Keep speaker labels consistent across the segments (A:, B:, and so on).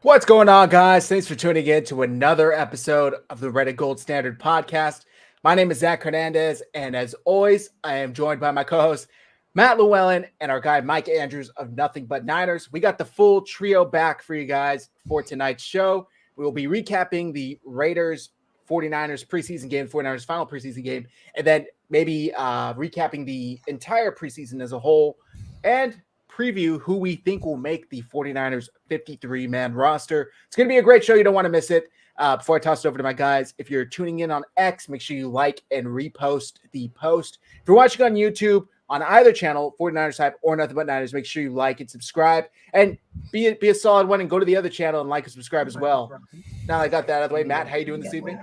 A: What's going on, guys? Thanks for tuning in to another episode of the Reddit Gold Standard podcast. My name is Zach Hernandez, and as always, I am joined by my co-host Matt Llewellyn and our guy Mike Andrews of Nothing But Niners. We got the full trio back for you guys for tonight's show. We will be recapping the Raiders 49ers preseason game, 49ers final preseason game, and then maybe recapping the entire preseason as a whole and preview who we think will make the 49ers 53-man roster. It's going to be a great show. You don't want to miss it. Before I toss it over to my guys, if you're tuning in on X, make sure you like and repost the post. If you're watching on YouTube, on either channel, 49ers Hive or Nothing But Niners, make sure you like and subscribe. And be a solid one and go to the other channel and like and subscribe as well. Now I got that out of the way. Matt, how you doing this evening?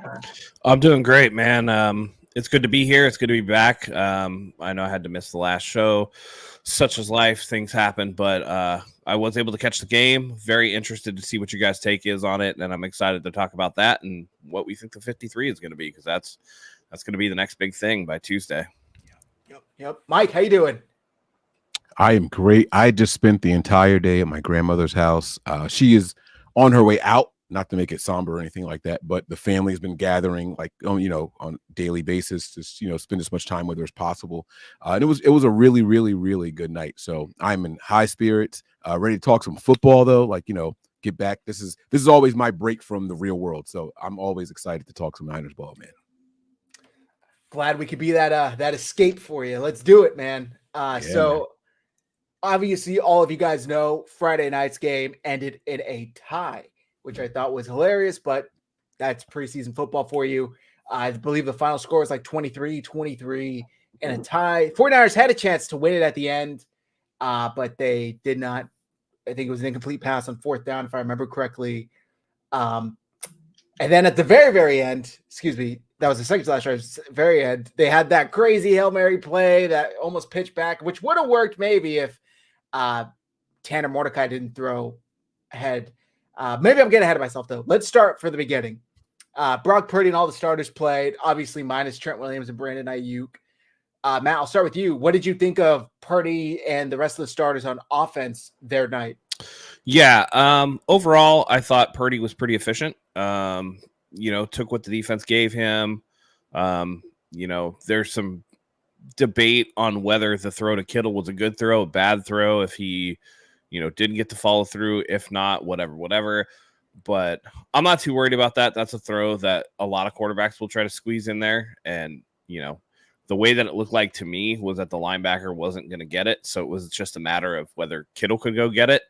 B: I'm doing great, man. It's good to be here. It's good to be back. I know I had to miss the last show. Such as life, things happen, but I was able to catch the game. Very interested to see what you guys' take is on it, and I'm excited to talk about that and what we think the 53 is going to be, because that's going to be the next big thing by Tuesday.
A: Yep. Mike, how you doing?
C: I am great. I just spent the entire day at my grandmother's house. She is on her way out, not to make it somber or anything like that, but the family has been gathering on a daily basis to, spend as much time with her as possible. And it was a really, really, really good night. So I'm in high spirits, ready to talk some football though. Get back. This is always my break from the real world. So I'm always excited to talk some Niners ball, man.
A: Glad we could be that escape for you. Let's do it, man. So obviously all of you guys know Friday night's game ended in a tie, which I thought was hilarious, but that's preseason football for you. I believe the final score was like 23-23 and a tie. 49ers had a chance to win it at the end, but they did not. I think it was an incomplete pass on fourth down, if I remember correctly. And then at the very, very end, that was the second to last drive, very end, they had that crazy Hail Mary play that almost pitched back, which would have worked maybe if Tanner Mordecai didn't throw ahead. Maybe I'm getting ahead of myself, though. Let's start from the beginning. Brock Purdy and all the starters played, obviously minus Trent Williams and Brandon Ayuk. Matt, I'll start with you. What did you think of Purdy and the rest of the starters on offense their night?
B: Yeah, overall, I thought Purdy was pretty efficient. Took what the defense gave him. There's some debate on whether the throw to Kittle was a good throw, a bad throw, if he didn't get to follow through. If not, whatever. But I'm not too worried about that. That's a throw that a lot of quarterbacks will try to squeeze in there. And, the way that it looked like to me was that the linebacker wasn't going to get it. So it was just a matter of whether Kittle could go get it.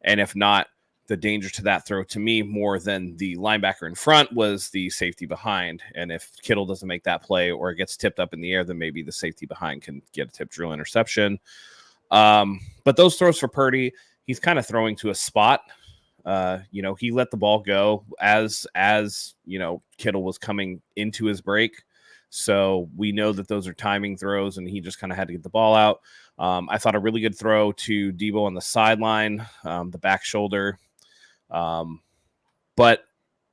B: And if not, the danger to that throw to me more than the linebacker in front was the safety behind. And if Kittle doesn't make that play or it gets tipped up in the air, then maybe the safety behind can get a tip drill interception. But those throws for Purdy, he's kind of throwing to a spot. He let the ball go as Kittle was coming into his break. So we know that those are timing throws, and he just kind of had to get the ball out. I thought a really good throw to Debo on the sideline, the back shoulder. But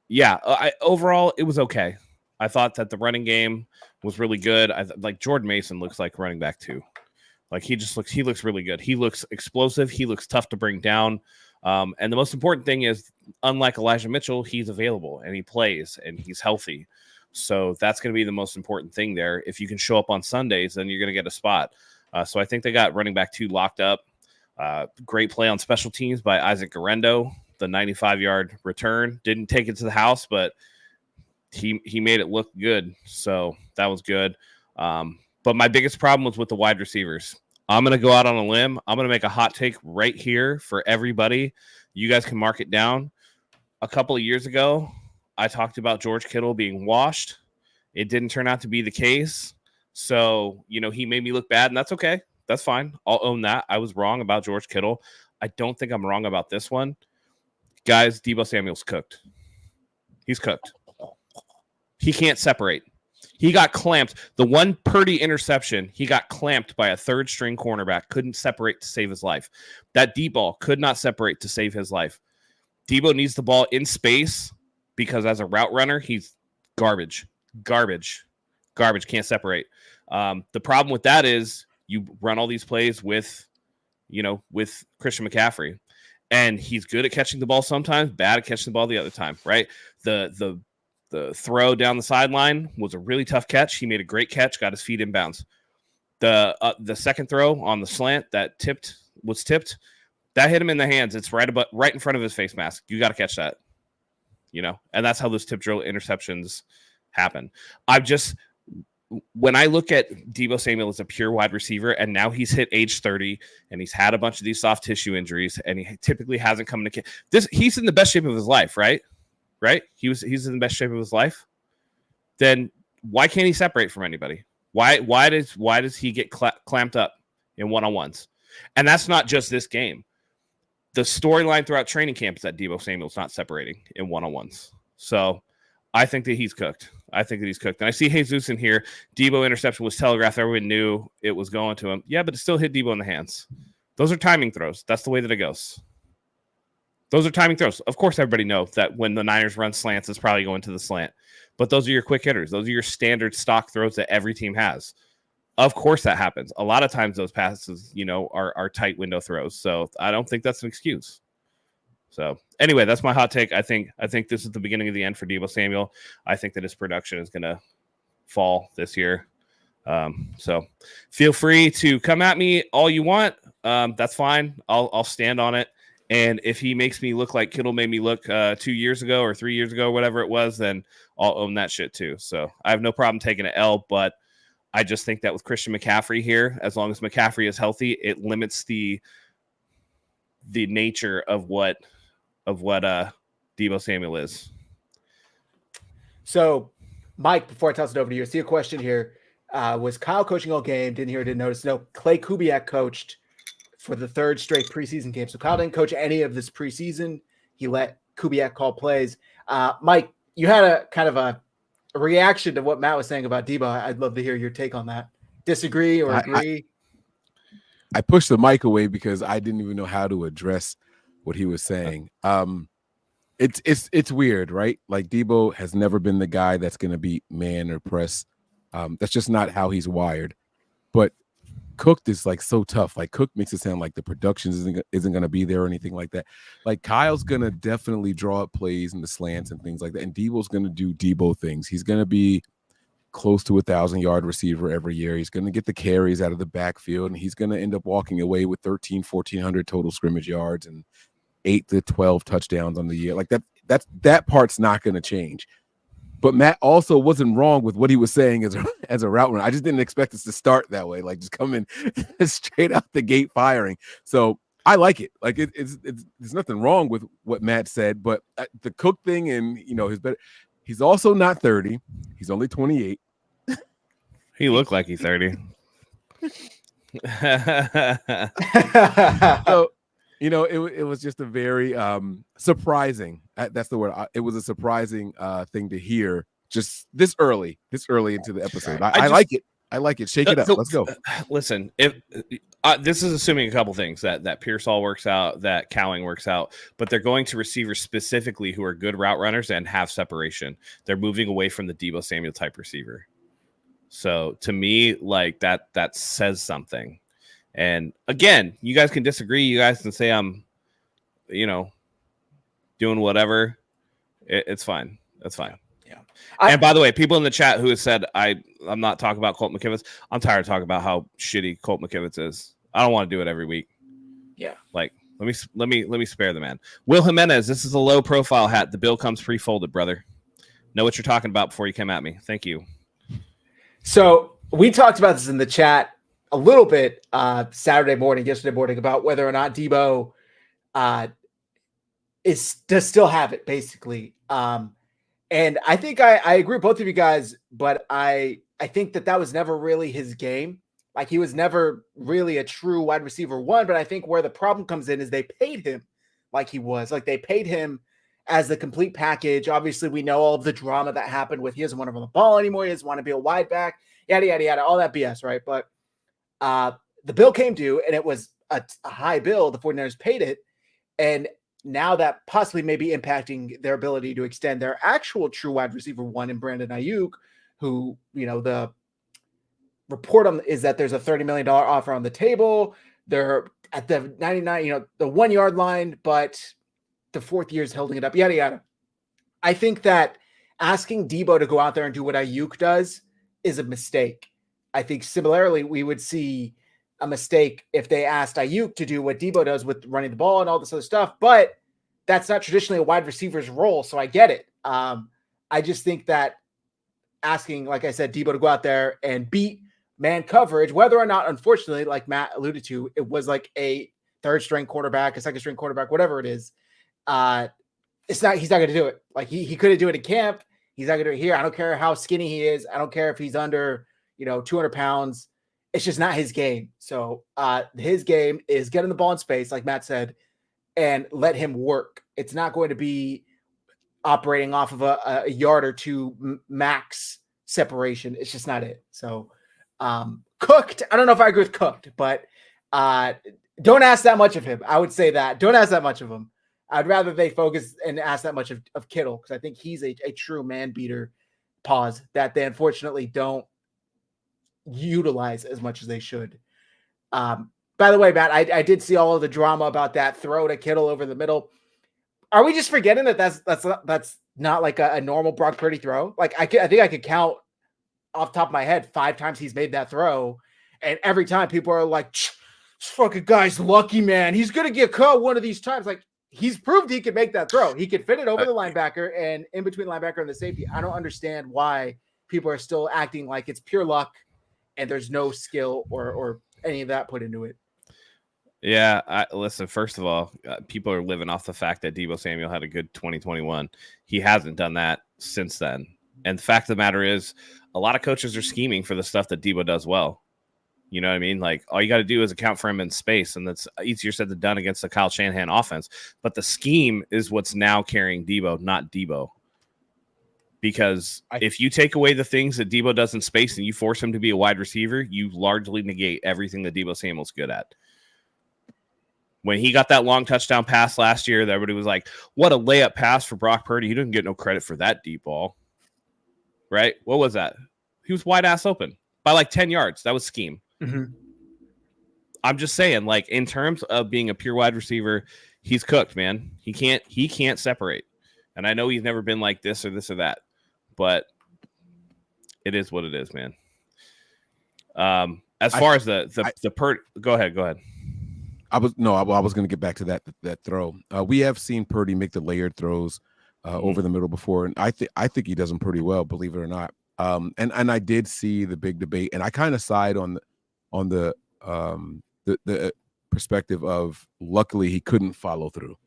B: yeah, overall it was okay. I thought that the running game was really good. Jordan Mason looks like running back too. He looks really good. He looks explosive. He looks tough to bring down. And the most important thing is, unlike Elijah Mitchell, he's available and he plays and he's healthy. So that's going to be the most important thing there. If you can show up on Sundays, then you're going to get a spot. So I think they got running back 2 locked up. Great play on special teams by Isaac Garendo. The 95-yard return didn't take it to the house, but he made it look good. So that was good. But my biggest problem was with the wide receivers. I'm going to go out on a limb. I'm going to make a hot take right here for everybody. You guys can mark it down. A couple of years ago, I talked about George Kittle being washed. It didn't turn out to be the case. So, he made me look bad, and that's okay. That's fine. I'll own that. I was wrong about George Kittle. I don't think I'm wrong about this one. Guys, Deebo Samuel's cooked. He's cooked. He can't separate. He got clamped. The one Purdy interception, he got clamped by a third-string cornerback. Couldn't separate to save his life. That deep ball could not separate to save his life. Deebo needs the ball in space because as a route runner, he's garbage. Can't separate. The problem with that is you run all these plays with Christian McCaffrey. And he's good at catching the ball sometimes, bad at catching the ball the other time, right? The throw down the sideline was a really tough catch. He made a great catch, got his feet inbounds. The second throw on the slant that was tipped, that hit him in the hands. It's right in front of his face mask. You got to catch that, and that's how those tip drill interceptions happen. When I look at Deebo Samuel as a pure wide receiver, and now he's hit age 30, and he's had a bunch of these soft tissue injuries, and he typically hasn't come to this. He's in the best shape of his life, right? Right? He's in the best shape of his life. Then why can't he separate from anybody? Why does he get clamped up in one-on-ones? And that's not just this game. The storyline throughout training camp is that Deebo Samuel's not separating in one-on-ones. So I think that he's cooked. And I see Jesus in here. Deebo interception was telegraphed. Everyone knew it was going to him. Yeah, but it still hit Deebo in the hands. Those are timing throws. That's the way that it goes. Those are timing throws. Of course, everybody knows that when the Niners run slants, it's probably going to the slant. But those are your quick hitters. Those are your standard stock throws that every team has. Of course that happens. A lot of times those passes, are tight window throws. So I don't think that's an excuse. So anyway, that's my hot take. I think this is the beginning of the end for Deebo Samuel. I think that his production is going to fall this year. So feel free to come at me all you want. That's fine. I'll stand on it. And if he makes me look like Kittle made me look 2 years ago or 3 years ago, whatever it was, then I'll own that shit too. So I have no problem taking an L, but I just think that with Christian McCaffrey here, as long as McCaffrey is healthy, it limits the nature of what Deebo Samuel is.
A: So, Mike, before I toss it over to you, I see a question here. Was Kyle coaching all game? Didn't notice. No, Clay Kubiak coached for the third straight preseason game. So Kyle didn't coach any of this preseason. He let Kubiak call plays. Mike, you had a kind of a reaction to what Matt was saying about Deebo. I'd love to hear your take on that. Disagree or agree?
C: I pushed the mic away because I didn't even know how to address what he was saying. It's weird, right? Like Deebo has never been the guy that's going to beat man or press. That's just not how he's wired. But Cooked is like so tough. Like Cook makes it sound like the production isn't going to be there or anything like that. Like Kyle's going to definitely draw up plays and the slants and things like that. And Deebo's going to do Deebo things. He's going to be close to 1,000-yard receiver every year. He's going to get the carries out of the backfield, and he's going to end up walking away with 1,400 total scrimmage yards and 8 to 12 touchdowns on the year. Like that part's not going to change. But Matt also wasn't wrong with what he was saying as a route runner. I just didn't expect us to start that way, like just come in straight out the gate firing. So I like it. Like it's there's nothing wrong with what Matt said, but the Cook thing and his better. He's also not 30. He's only 28.
B: He looked like he's 30.
C: So it was just a very surprising. That's the word. It was a surprising thing to hear just this early into the episode. I like it. I like it. Shake it up. Let's go.
B: Listen, if this is assuming a couple things that Pearsall works out, that Cowing works out, but they're going to receivers specifically who are good route runners and have separation. They're moving away from the Deebo Samuel type receiver. So to me, like that says something. And again, you guys can disagree. You guys can say I'm, doing whatever. It's fine. That's fine.
A: Yeah.
B: And by the way, people in the chat who have said I'm not talking about Colt McKivitz. I'm tired of talking about how shitty Colt McKivitz is. I don't want to do it every week.
A: Yeah.
B: Like let me spare the man. Will Jimenez, this is a low profile hat. The bill comes pre-folded, brother. Know what you're talking about before you come at me. Thank you.
A: So we talked about this in the chat a little bit yesterday morning about whether or not Deebo does still have it, basically. And I think I agree with both of you guys, but I think that was never really his game. Like he was never really a true wide receiver one, but I think where the problem comes in is they paid him like he was. Like they paid him as the complete package. Obviously, we know all of the drama that happened with he doesn't want to run the ball anymore. He doesn't want to be a wide back, yada, yada, yada, all that BS, right? But the bill came due, and it was a high bill. The 49ers paid it, and now that possibly may be impacting their ability to extend their actual true wide receiver one in Brandon Ayuk, who, the report on is that there's a $30 million offer on the table. They're at the 99, the 1 yard line, but the fourth year is holding it up, yada, yada. I think that asking Debo to go out there and do what Ayuk does is a mistake. I think similarly, we would see a mistake if they asked Ayuk to do what Debo does with running the ball and all this other stuff, but that's not traditionally a wide receiver's role. So I get it. I just think that asking, like I said, Debo to go out there and beat man coverage, whether or not, unfortunately, like Matt alluded to, it was like a third string quarterback, a second string quarterback, whatever it is. He's not going to do it. Like he couldn't do it in camp. He's not going to do it here. I don't care how skinny he is. I don't care if he's under, 200 pounds. It's just not his game. So his game is getting the ball in space, like Matt said, and let him work. It's not going to be operating off of a yard or two max separation. It's just not it. So Cooked. I don't know if I agree with Cooked, but don't ask that much of him. I would say that. Don't ask that much of him. I'd rather they focus and ask that much of Kittle, because I think he's a true man beater that they unfortunately don't utilize as much as they should. By the way, Matt, I did see all of the drama about that throw to Kittle over the middle. Are we just forgetting that that's not like a normal Brock Purdy throw? Like I think I could count off the top of my head 5 times he's made that throw, and every time people are like, "This fucking guy's lucky, man. He's gonna get caught one of these times." Like, he's proved he could make that throw. He could fit it over the linebacker and in between the linebacker and the safety. I don't understand why people are still acting like it's pure luck and there's no skill or any of that put into it.
B: Yeah, listen, first of all, people are living off the fact that Deebo Samuel had a good 2021. He hasn't done that since then. And the fact of the matter is, a lot of coaches are scheming for the stuff that Deebo does well. You know what I mean? Like, all you got to do is account for him in space, and that's easier said than done against the Kyle Shanahan offense. But the scheme is what's now carrying Deebo, not Deebo. Because if you take away the things that Deebo does in space and you force him to be a wide receiver, you largely negate everything that Deebo Samuel's good at. When he got that long touchdown pass last year, everybody was like, what a layup pass for Brock Purdy. He didn't get no credit for that deep ball. Right? What was that? He was wide ass open by like 10 yards. That was scheme.
A: Mm-hmm.
B: I'm just saying, like, in terms of being a pure wide receiver, he's cooked, man. He can't separate. And I know he's never been like this or that, but it is what it is, man. As far as go ahead.
C: I was going to get back to that throw. We have seen Purdy make the layered throws over the middle before, and I think he does them pretty well, believe it or not. And I did see the big debate, and I kind of side on the perspective of luckily he couldn't follow through.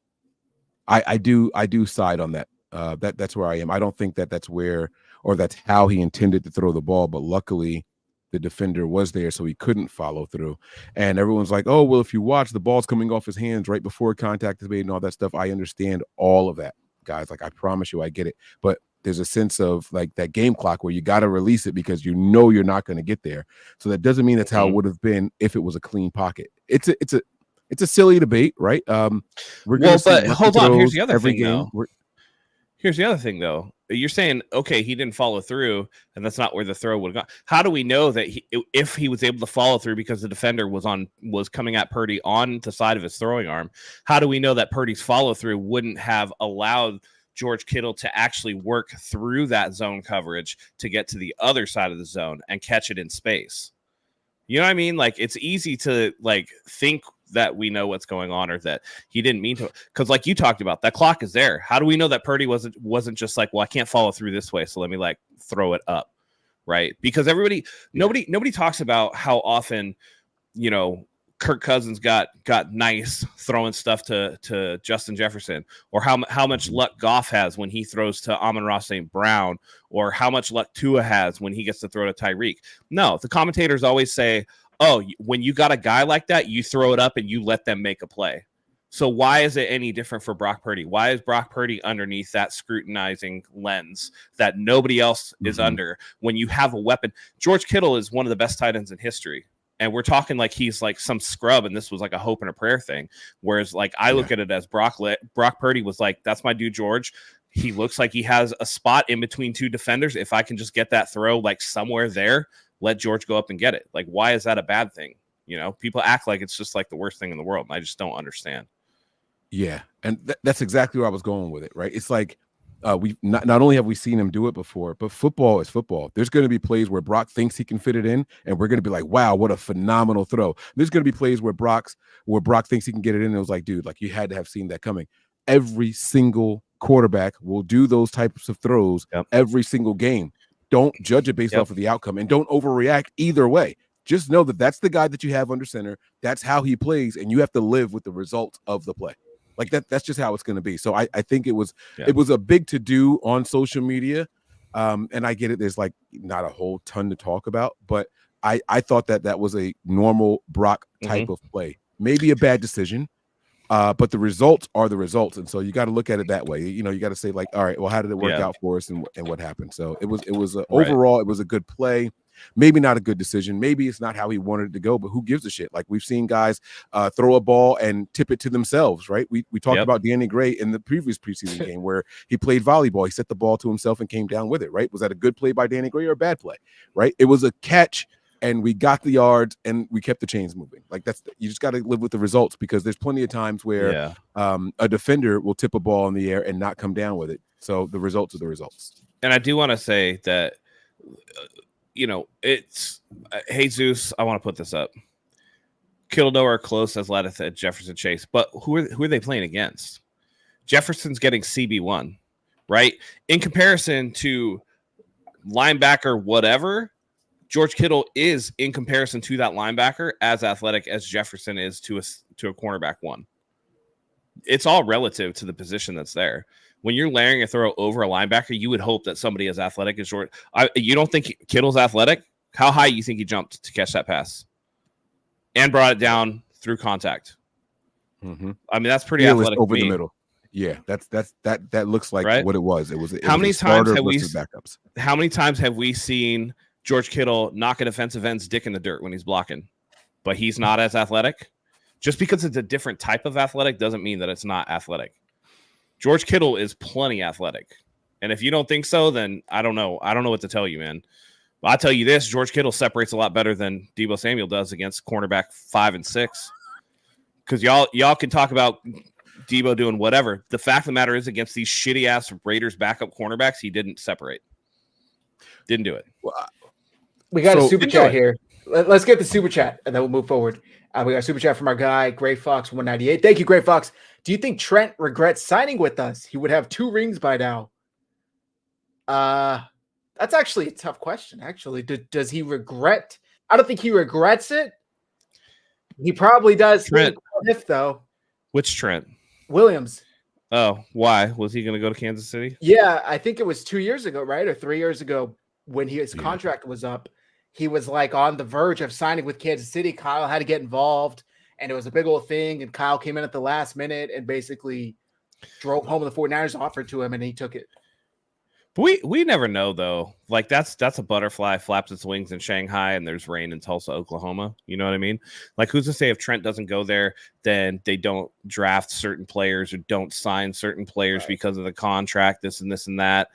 C: I do side on that. That's where I am. I don't think that's where or that's how he intended to throw the ball, but luckily the defender was there, so he couldn't follow through. And everyone's like, oh, well, if you watch, the ball's coming off his hands right before contact is made and all that stuff. I understand all of that, guys. Like, I promise you, I get it. But there's a sense of like that game clock where you got to release it because you're not going to get there. So that doesn't mean that's how it would have been if it was a clean pocket. It's a silly debate, right?
B: But hold on. Here's the other thing, though. Here's the other thing, though. You're saying, okay, he didn't follow through, and that's not where the throw would have gone. How do we know that if he was able to follow through because the defender was coming at Purdy on the side of his throwing arm? How do we know that Purdy's follow through wouldn't have allowed George Kittle to actually work through that zone coverage to get to the other side of the zone and catch it in space? You know what I mean? Like, it's easy to like think that we know what's going on or that he didn't mean to, because like you talked about, that clock is there. How do we know that Purdy wasn't just like, well, I can't follow through this way, so let me like throw it up, right? Because nobody talks about how often, Kirk Cousins got nice throwing stuff to Justin Jefferson, or how much luck Goff has when he throws to Amon-Ra St. Brown, or how much luck Tua has when he gets to throw to Tyreek. No, the commentators always say, oh, when you got a guy like that, you throw it up and you let them make a play. So why is it any different for Brock Purdy? Why is Brock Purdy underneath that scrutinizing lens that nobody else is under when you have a weapon? George Kittle is one of the best tight ends in history. And we're talking like he's like some scrub, and this was like a hope and a prayer thing. Whereas like I look at it as Brock Purdy was like, that's my dude, George. He looks like he has a spot in between two defenders. If I can just get that throw like somewhere there, let George go up and get it. Like, why is that a bad thing? You know, people act like it's just like the worst thing in the world. And I just don't understand.
C: Yeah, and that's exactly where I was going with it, right? It's like we not only have we seen him do it before, but football is football. There's going to be plays where Brock thinks he can fit it in, and we're going to be like, wow, what a phenomenal throw. There's going to be plays where Brock thinks he can get it in, and it was like, dude, like you had to have seen that coming. Every single quarterback will do those types of throws every single game. Don't judge it based off of the outcome, and don't overreact either way. Just know that that's the guy that you have under center. That's how he plays, and you have to live with the result of the play. Like that's just how it's going to be. So I think it was a big to do on social media. And I get it. There's like not a whole ton to talk about, but I thought that was a normal Brock type of play. Maybe a bad decision, but the results are the results. And so you got to look at it that way. You know, you got to say like, all right, well, how did it work out for us and what happened? So it was overall, it was a good play. Maybe not a good decision. Maybe it's not how he wanted it to go, but who gives a shit? Like we've seen guys throw a ball and tip it to themselves, right? We talked about Danny Gray in the previous preseason game where he played volleyball. He set the ball to himself and came down with it, right? Was that a good play by Danny Gray or a bad play, right? It was a catch and we got the yards and we kept the chains moving. Like you just got to live with the results because there's plenty of times where a defender will tip a ball in the air and not come down with it. So the results are the results.
B: And I do want to say that, you know, it's Jesus. I want to put this up. Kittle nowhere close as Lattice at Jefferson Chase, but who are they playing against? Jefferson's getting CB1, right? In comparison to linebacker, whatever, George Kittle is in comparison to that linebacker as athletic as Jefferson is to a cornerback one. It's all relative to the position that's there. When you're layering a throw over a linebacker, you would hope that somebody as athletic as George. You don't think Kittle's athletic? How high you think he jumped to catch that pass and brought it down through contact? I mean, that's pretty athletic
C: over the middle. Yeah, that looks like what it was. It was
B: how many times have we
C: backups?
B: How many times have we seen George Kittle knock a defensive end's dick in the dirt when he's blocking, but he's not as athletic? Just because it's a different type of athletic doesn't mean that it's not athletic. George Kittle is plenty athletic. And if you don't think so, then I don't know. I don't know what to tell you, man. But I'll tell you this, George Kittle separates a lot better than Deebo Samuel does against cornerback 5 and 6. Because y'all can talk about Deebo doing whatever. The fact of the matter is against these shitty-ass Raiders backup cornerbacks, he didn't separate. Didn't do it.
A: We got a super chat here. Let's get the super chat, and then we'll move forward. We got a super chat from our guy, Gray Fox 198. Thank you, Gray Fox. Do you think Trent regrets signing with us? He would have 2 rings by now. That's actually a tough question, actually. Does he regret? I don't think he regrets it. He probably does.
B: Trent.
A: If, though.
B: Which Trent?
A: Williams.
B: Oh, why? Was he going to go to Kansas City?
A: Yeah, I think it was 2 years ago, right? Or 3 years ago when his contract was up. He was like on the verge of signing with Kansas City. Kyle had to get involved, and it was a big old thing. And Kyle came in at the last minute and basically drove home the 49ers offered to him, and he took it.
B: But we never know, though. Like, that's a butterfly flaps its wings in Shanghai, and there's rain in Tulsa, Oklahoma. You know what I mean? Like, who's to say if Trent doesn't go there, then they don't draft certain players or don't sign certain players because of the contract, this and this and that.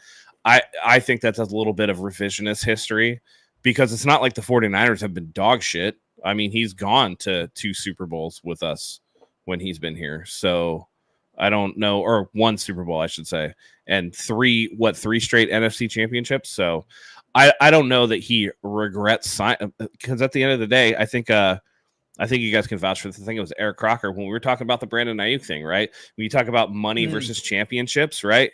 B: I think that's a little bit of revisionist history. Because it's not like the 49ers have been dog shit. I mean, he's gone to 2 Super Bowls with us when he's been here. So I don't know, or 1 Super Bowl, I should say, and 3 straight NFC championships. So I don't know that he regrets signing, because at the end of the day, I think you guys can vouch for this. I think it was Eric Crocker when we were talking about the Brandon Ayuk thing, right? When you talk about money versus championships, right?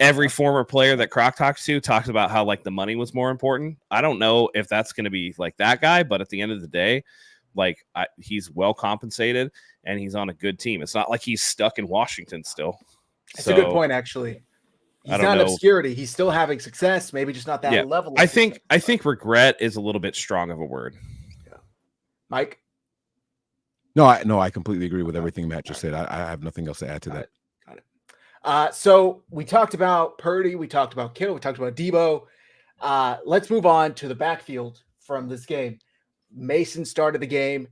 B: Every former player that Croc talks to talks about how like the money was more important. I don't know if that's going to be like that guy, but at the end of the day, like he's well compensated and he's on a good team. It's not like he's stuck in Washington still.
A: That's a good point, actually. He's not in obscurity. He's still having success, maybe just not that level.
B: I think regret is a little bit strong of a word.
A: Yeah. Mike?
C: No, I completely agree with everything Matt just said. I have nothing else to add to that.
A: So we talked about Purdy, we talked about Kittle, we talked about Deebo. Let's move on to the backfield from this game. Mason started the game.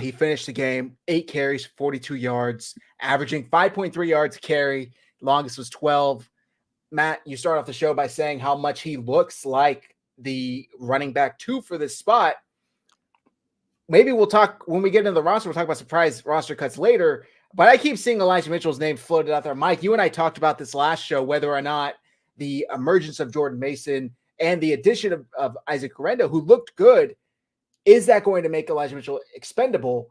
A: He finished the game, 8 carries, 42 yards, averaging 5.3 yards a carry. Longest was 12. Matt, you start off the show by saying how much he looks like the running back 2 for this spot. maybe we'll talk when we get into the roster. We'll talk about surprise roster cuts later. But I keep seeing Elijah Mitchell's name floated out there. Mike, you and I talked about this last show, whether or not the emergence of Jordan Mason and the addition of Isaac Guerrero, who looked good, is that going to make Elijah Mitchell expendable?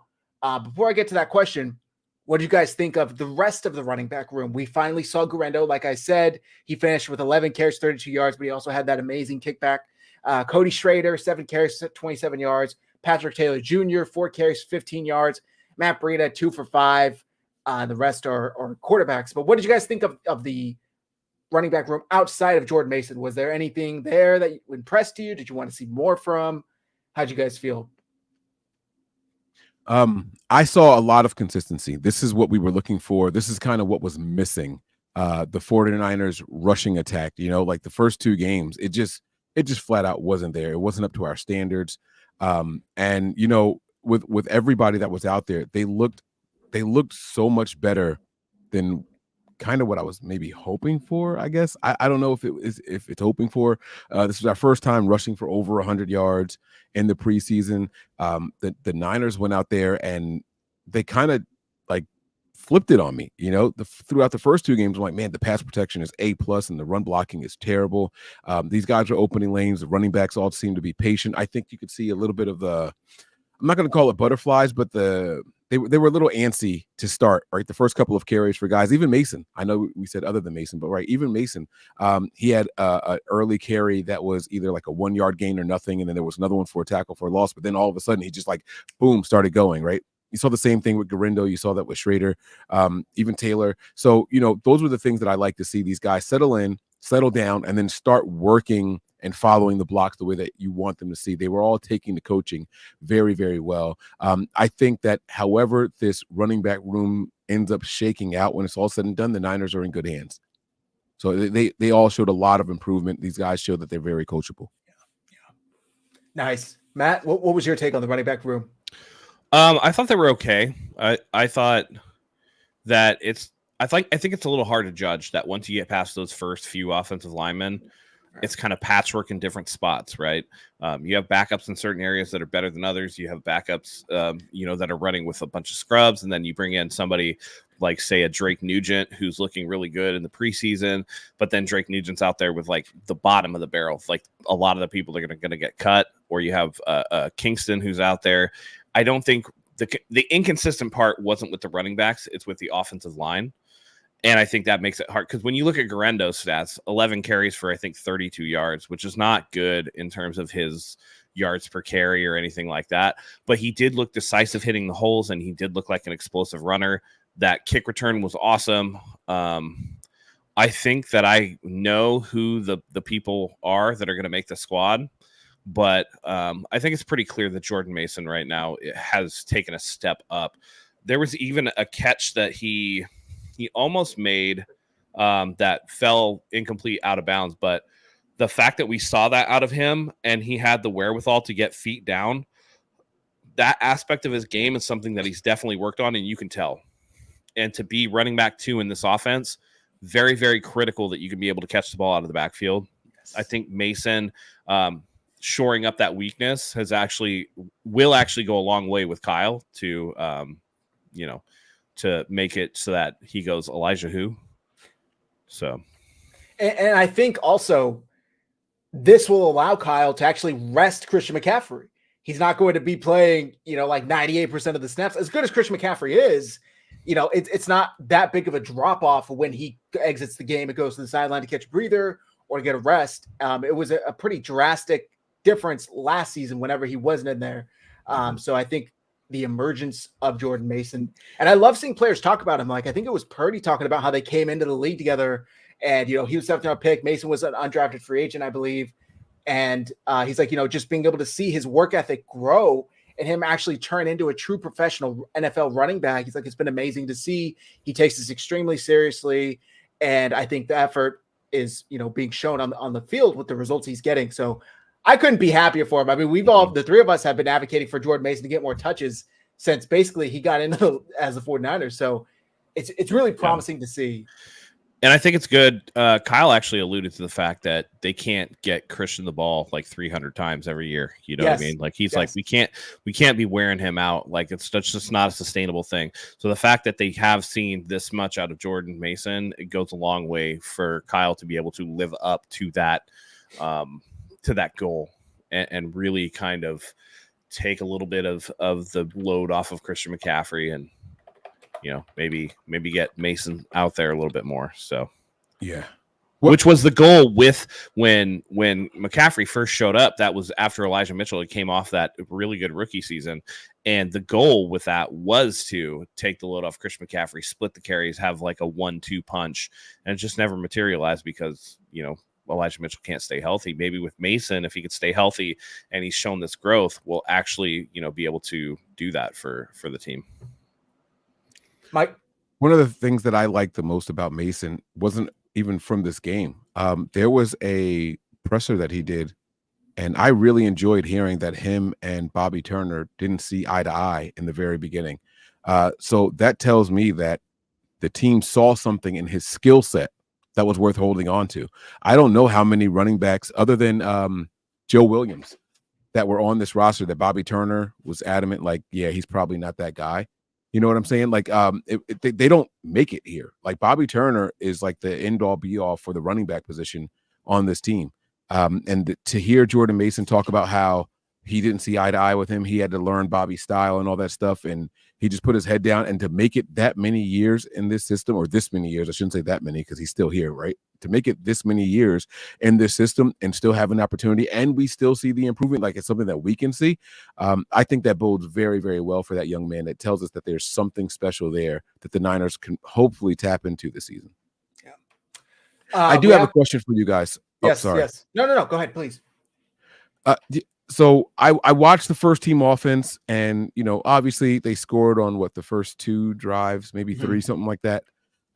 A: Before I get to that question, what do you guys think of the rest of the running back room? We finally saw Guerrero. Like I said, he finished with 11 carries, 32 yards, but he also had that amazing kickback. Cody Schrader, 7 carries, 27 yards. Patrick Taylor Jr., 4 carries, 15 yards. Matt Breida, 2 for 5. The rest are quarterbacks. But what did you guys think of the running back room outside of Jordan Mason? Was there anything there that impressed you? Did you want to see more from? How'd you guys feel?
C: I saw a lot of consistency. This is what we were looking for. This is kind of what was missing. The 49ers rushing attack, like the first 2 games, it just flat out wasn't there. It wasn't up to our standards. And with everybody that was out there, they looked so much better than kind of what I was maybe hoping for, I guess. I don't know if it's hoping for. This was our first time rushing for over 100 yards in the preseason. The Niners went out there and they kind of like flipped it on me. Throughout the first 2 games, I'm like, man, the pass protection is A+ and the run blocking is terrible. These guys are opening lanes. The running backs all seem to be patient. I think you could see a little bit of the, I'm not going to call it butterflies, but they were a little antsy to start, right? The first couple of carries for guys, even Mason. I know we said other than Mason, but right, even Mason, he had an early carry that was either like a 1-yard gain or nothing, and then there was another one for a tackle for a loss. But then all of a sudden, he just like boom started going, right? You saw the same thing with Guerrero. You saw that with Schrader, even Taylor. So those were the things that I like to see. These guys settle in, settle down, and then start working and following the blocks the way that you want them to see. They were all taking the coaching very, very well. I think that however this running back room ends up shaking out when it's all said and done, the Niners are in good hands. So they all showed a lot of improvement. These guys show that they're very coachable.
A: Yeah. Nice. Matt, what was your take on the running back room?
B: I thought they were okay. I thought that I think it's a little hard to judge that once you get past those first few offensive linemen. It's kind of patchwork in different spots, right? You have backups in certain areas that are better than others. You have backups, that are running with a bunch of scrubs, and then you bring in somebody like, say, a Drake Nugent who's looking really good in the preseason, but then Drake Nugent's out there with like the bottom of the barrel. Like a lot of the people are going to get cut, or you have Kingston who's out there. I don't think the inconsistent part wasn't with the running backs; it's with the offensive line. And I think that makes it hard because when you look at Guerrendo's stats, 11 carries for, I think, 32 yards, which is not good in terms of his yards per carry or anything like that. But he did look decisive hitting the holes, and he did look like an explosive runner. That kick return was awesome. I think that I know who the people are that are going to make the squad. But I think it's pretty clear that Jordan Mason right now has taken a step up. There was even a catch that he almost made that fell incomplete out of bounds. But the fact that we saw that out of him and he had the wherewithal to get feet down, that aspect of his game is something that he's definitely worked on, and you can tell. And to be running back 2 in this offense, very, very critical that you can be able to catch the ball out of the backfield. Yes. I think Mason shoring up that weakness will actually go a long way with Kyle to, to make it so that he goes Elijah who. So,
A: and I think also this will allow Kyle to actually rest Christian McCaffrey. He's not going to be playing, like 98% of the snaps. As good as Christian McCaffrey is, it's not that big of a drop off when he exits the game and goes to the sideline to catch a breather or to get a rest. It was a pretty drastic difference last season whenever he wasn't in there. So I think the emergence of Jordan Mason, and I love seeing players talk about him. Like, I think it was Purdy talking about how they came into the league together, and, he was 7th-round pick. Mason was an undrafted free agent, I believe. And he's like, just being able to see his work ethic grow and him actually turn into a true professional NFL running back. He's like, it's been amazing to see. He takes this extremely seriously. And I think the effort is, being shown on the field with the results he's getting. So I couldn't be happier for him. I mean, the 3 of us have been advocating for Jordan Mason to get more touches since basically he got into as the 49ers. So it's really promising to see.
B: And I think it's good. Kyle actually alluded to the fact that they can't get Christian the ball like 300 times every year. You know what I mean? Like he's like, we can't be wearing him out. Like it's just not a sustainable thing. So the fact that they have seen this much out of Jordan Mason, it goes a long way for Kyle to be able to live up to that goal and really kind of take a little bit of the load off of Christian McCaffrey and, maybe get Mason out there a little bit more. So,
C: yeah,
B: which was the goal with when McCaffrey first showed up. That was after Elijah Mitchell had came off that really good rookie season, and the goal with that was to take the load off Christian McCaffrey, split the carries, have like a 1-2 punch, and it just never materialized because Elijah Mitchell can't stay healthy. Maybe with Mason, if he could stay healthy and he's shown this growth, we'll actually be able to do that for the team.
A: Mike,
C: one of the things that I liked the most about Mason wasn't even from this game. There was a presser that he did, and I really enjoyed hearing that him and Bobby Turner didn't see eye to eye in the very beginning. So that tells me that the team saw something in his skill set that was worth holding on to. I don't know how many running backs other than Joe Williams that were on this roster that Bobby Turner was adamant, like, yeah, he's probably not that guy. You know what I'm saying? Like, they don't make it here. Like Bobby Turner is like the end all be all for the running back position on this team. And to hear Jordan Mason talk about how he didn't see eye to eye with him, he had to learn Bobby's style and all that stuff. And he just put his head down, and to make it that many years in this system, or this many years, I shouldn't say that many because he's still here, right? To make it this many years in this system and still have an opportunity, and we still see the improvement, like it's something that we can see. I think that bodes very, very well for that young man. It tells us that there's something special there that the Niners can hopefully tap into this season.
A: Yeah.
C: I do have a question for you guys.
A: Yes,
C: sorry.
A: yes. No. Go ahead, please.
C: So I watched the first team offense, and obviously they scored on the first 2 drives, maybe 3, something like that.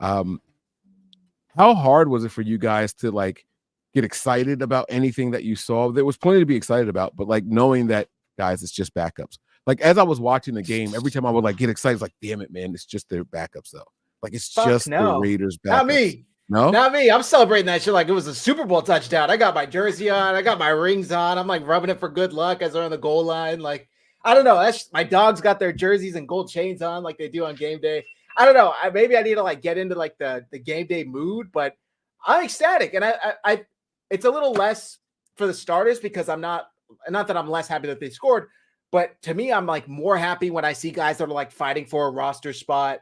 C: How hard was it for you guys to like get excited about anything that you saw? There was plenty to be excited about, but like knowing that, guys, it's just backups. Like as I was watching the game, every time I would like get excited, it's like, damn it, man, it's just their backups though. Like it's just the Raiders backups.
A: Not me.
C: No,
A: not me. I'm celebrating that shit like it was a Super Bowl touchdown. I got my jersey on. I got my rings on. I'm like rubbing it for good luck as they're on the goal line. Like, I don't know. My dogs got their jerseys and gold chains on like they do on game day. I don't know. Maybe I need to like get into like the game day mood, but I'm ecstatic. And I it's a little less for the starters because I'm not that I'm less happy that they scored, but to me, I'm like more happy when I see guys that are like fighting for a roster spot,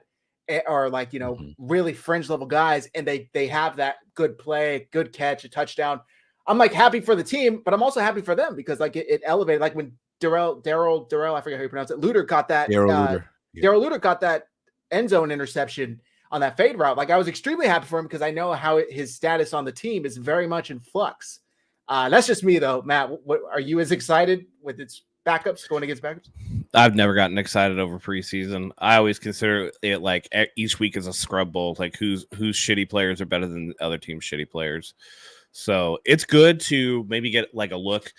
A: or like, really fringe level guys, and they have that good play, good catch, a touchdown. I'm like happy for the team, but I'm also happy for them because like it elevated, like when Darrell, I forget how you pronounce it, Luter got that. Darrell Luter got that end zone interception on that fade route. Like I was extremely happy for him because I know how his status on the team is very much in flux. That's just me though, Matt. What are you as excited with its backups going against backups?
B: I've never gotten excited over preseason. I always consider it like each week is a scrub bowl, like whose shitty players are better than the other team's shitty players. So it's good to maybe get like a look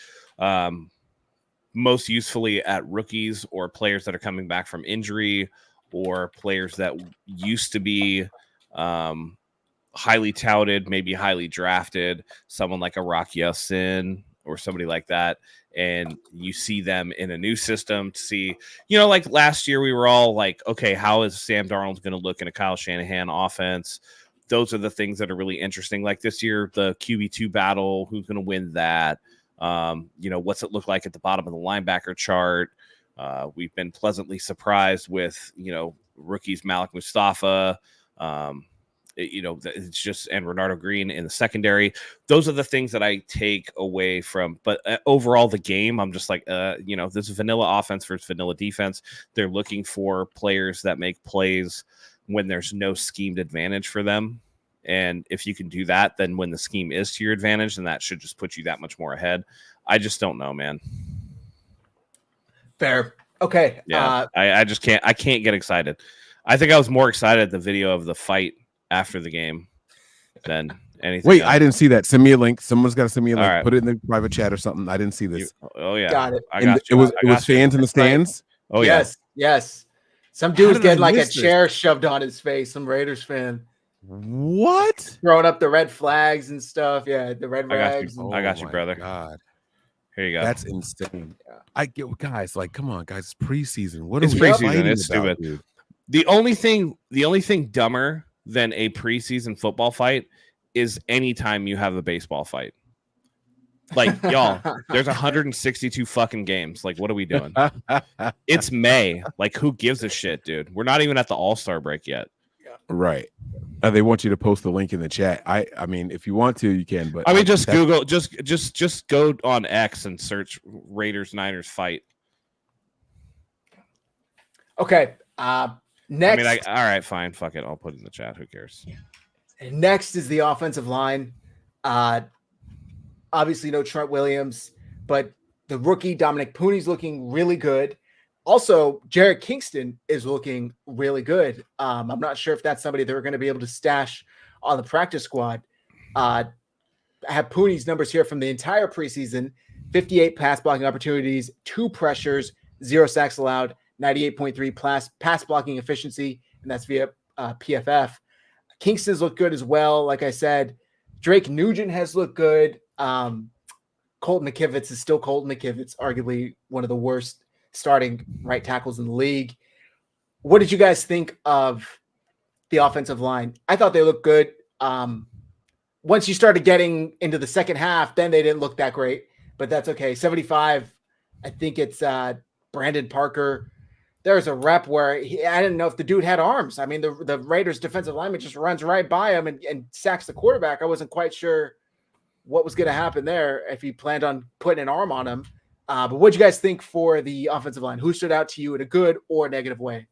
B: most usefully at rookies or players that are coming back from injury or players that used to be highly touted, maybe highly drafted, someone like a Rocky Sin or somebody like that. And you see them in a new system to see, like last year we were all like, okay, how is Sam Darnold going to look in a Kyle Shanahan offense? Those are the things that are really interesting. Like this year, the QB2 battle, who's going to win that? What's it look like at the bottom of the linebacker chart? We've been pleasantly surprised with, rookies Malik Mustafa, it's just, and Renardo Green in the secondary. Those are the things that I take away from, but overall the game, I'm just like, this is vanilla offense versus vanilla defense. They're looking for players that make plays when there's no schemed advantage for them. And if you can do that, then when the scheme is to your advantage, then that should just put you that much more ahead. I just don't know, man.
A: Fair. Okay.
B: Yeah. I just can't get excited. I think I was more excited at the video of the fight after the game than anything.
C: Wait,
B: else.
C: I didn't see that. Send me a link. Someone's got to send me a link.
B: Right.
C: Put it in the private chat or something. I didn't see this.
B: Oh yeah,
A: got it.
C: It was fans in the stands.
B: Oh
A: yes. Some dude's getting like a chair shoved on his face. Some Raiders fan.
C: What?
A: Throwing up the red flags and stuff. Yeah, the red rags.
B: I got you, brother.
C: God.
B: Here you go.
C: That's insane.
A: Yeah.
C: I get guys like, come on, guys. It's preseason. What are
B: It's
C: we
B: preseason.
C: fighting
B: It's
C: about,
B: stupid.
C: dude?
B: The only thing dumber than a preseason football fight is anytime you have a baseball fight. Like, y'all, there's 162 fucking games. Like, what are we doing? It's May. Like, who gives a shit, dude? We're not even at the All-Star break yet.
C: Right. They want you to post the link in the chat. I mean, if you want to, you can. But
B: I mean, just Google, just go on X and search Raiders Niners fight.
A: Okay. Next.
B: I mean, all right, fine, fuck it. I'll put it in the chat. Who cares?
A: Next is the offensive line. Obviously, no Trent Williams, but the rookie Dominic Pooney's looking really good. Also, Jarrett Kingston is looking really good. I'm not sure if that's somebody they're going to be able to stash on the practice squad. I have Pooney's numbers here from the entire preseason: 58 pass blocking opportunities, 2 pressures, 0 sacks allowed, 98.3 pass blocking efficiency, and that's via PFF. Kingston's looked good as well. Like I said, Drake Nugent has looked good. Colton McKivitz is still Colton McKivitz, arguably one of the worst starting right tackles in the league. What did you guys think of the offensive line? I thought they looked good. Once you started getting into the second half, then they didn't look that great, but that's okay. 75, I think it's Brandon Parker. There's a rep where I didn't know if the dude had arms. I mean, the Raiders defensive lineman just runs right by him and sacks the quarterback. I wasn't quite sure what was going to happen there if he planned on putting an arm on him. But what do you guys think for the offensive line? Who stood out to you in a good or negative way?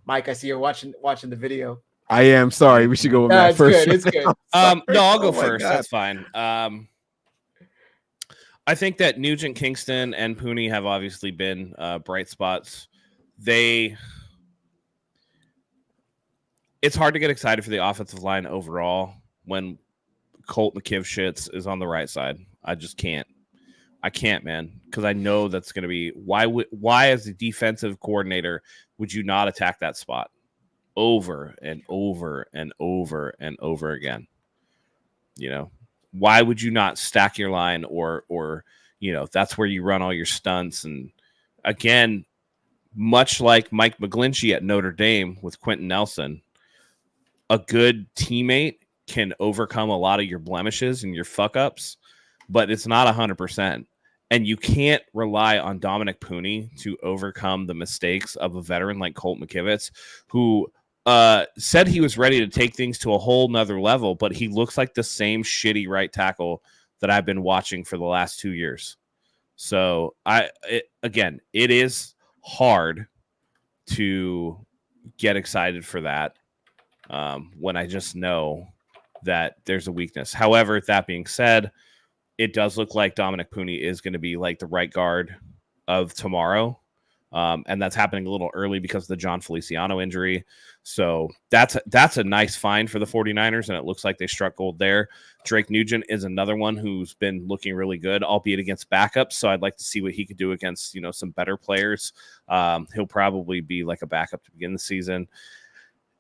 A: Mike, I see you're watching the video.
C: I am sorry. We should go with Matt first.
A: It's good.
B: No, I'll go first. God. That's fine. I think that Nugent, Kingston, and Pooney have obviously been bright spots. It's hard to get excited for the offensive line overall when Colt McKivitz is on the right side. I just can't. I can't, man, because I know that's going to be why as a defensive coordinator would you not attack that spot over and over and over and over again? You know, why would you not stack your line or you know, that's where you run all your stunts? And again, much like Mike McGlinchey at Notre Dame with Quentin Nelson, a good teammate can overcome a lot of your blemishes and your fuck ups, but it's not 100%. And you can't rely on Dominic Pooney to overcome the mistakes of a veteran like Colt McKivitz, who said he was ready to take things to a whole nother level, but he looks like the same shitty right tackle that I've been watching for the last 2 years. So it is hard to get excited for that when I just know that there's a weakness. However, that being said, it does look like Dominic Pooney is going to be like the right guard of tomorrow. And that's happening a little early because of the John Feliciano injury. So that's a nice find for the 49ers, and it looks like they struck gold there. Drake Nugent is another one who's been looking really good, albeit against backups. So I'd like to see what he could do against, you know, some better players. He'll probably be like a backup to begin the season.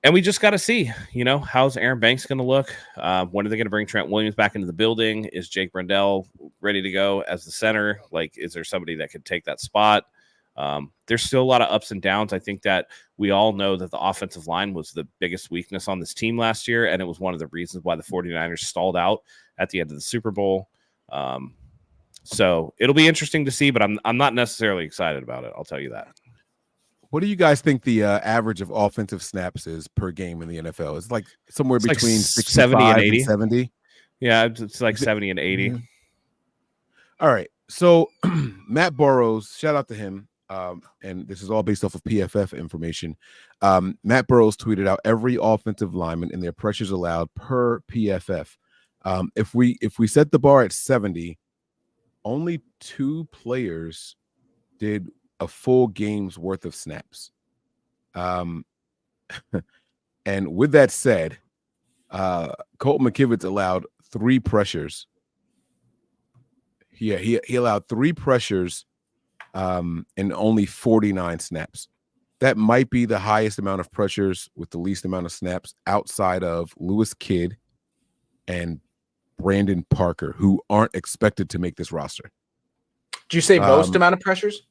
B: And we just got to see, you know, how's Aaron Banks going to look? When are they going to bring Trent Williams back into the building? Is Jake Brendel ready to go as the center? Like, is there somebody that could take that spot? There's still a lot of ups and downs. I think that we all know that the offensive line was the biggest weakness on this team last year, and it was one of the reasons why the 49ers stalled out at the end of the Super Bowl. So it'll be interesting to see, but I'm not necessarily excited about it. I'll tell you that.
C: What do you guys think the average of offensive snaps is per game in the NFL? It's like somewhere between
B: 70 and 80.
C: 70.
B: Yeah, it's like 70 and 80.
C: Mm-hmm. All right. So Matt Burrows, shout out to him. And this is all based off of PFF information. Matt Burrows tweeted out every offensive lineman and their pressures allowed per PFF. If we set the bar at 70, only 2 players did a full game's worth of snaps. And with that said, Colt McKivitz allowed 3 pressures. Yeah, he allowed 3 pressures in only 49 snaps. that might be the highest amount of pressures with the least amount of snaps outside of Lewis Kidd and Brandon Parker, who aren't expected to make this roster.
A: Do you say most amount of pressures?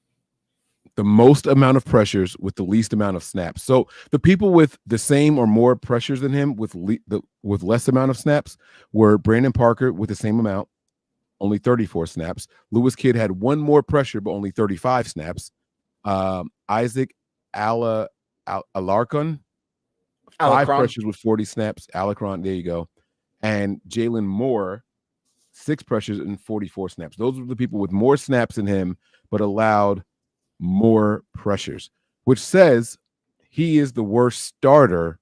C: The most amount of pressures with the least amount of snaps. So the people with the same or more pressures than him with less amount of snaps were Brandon Parker with the same amount, only 34 snaps. Lewis Kidd had one more pressure, but only 35 snaps. Isaac Alarcon, 5 pressures with 40 snaps. Alarcon, there you go. And Jalen Moore, 6 pressures and 44 snaps. Those were the people with more snaps than him, but allowed more pressures, which says he is the worst starter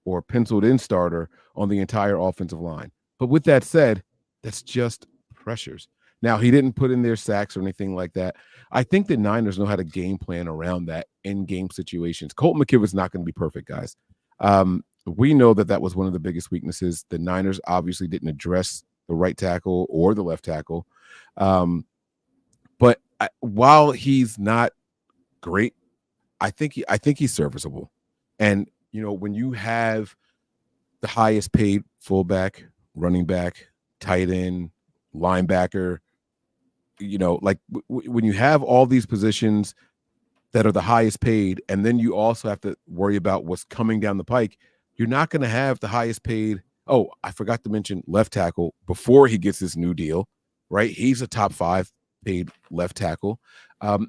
C: or penciled in starter on the entire offensive line. But with that said, that's just pressures. Now, he didn't put in their sacks or anything like that. I think the Niners know how to game plan around that in game situations. Colt McKivit's not going to be perfect, guys. We know that was one of the biggest weaknesses. The Niners obviously didn't address the right tackle or the left tackle. But while he's not great, I think he's serviceable. And when you have the highest paid fullback, running back, tight end, linebacker, when you have all these positions that are the highest paid, and then you also have to worry about what's coming down the pike, you're not going to have the highest paid. Oh, I forgot to mention left tackle before he gets this new deal, right? He's a top 5 paid left tackle.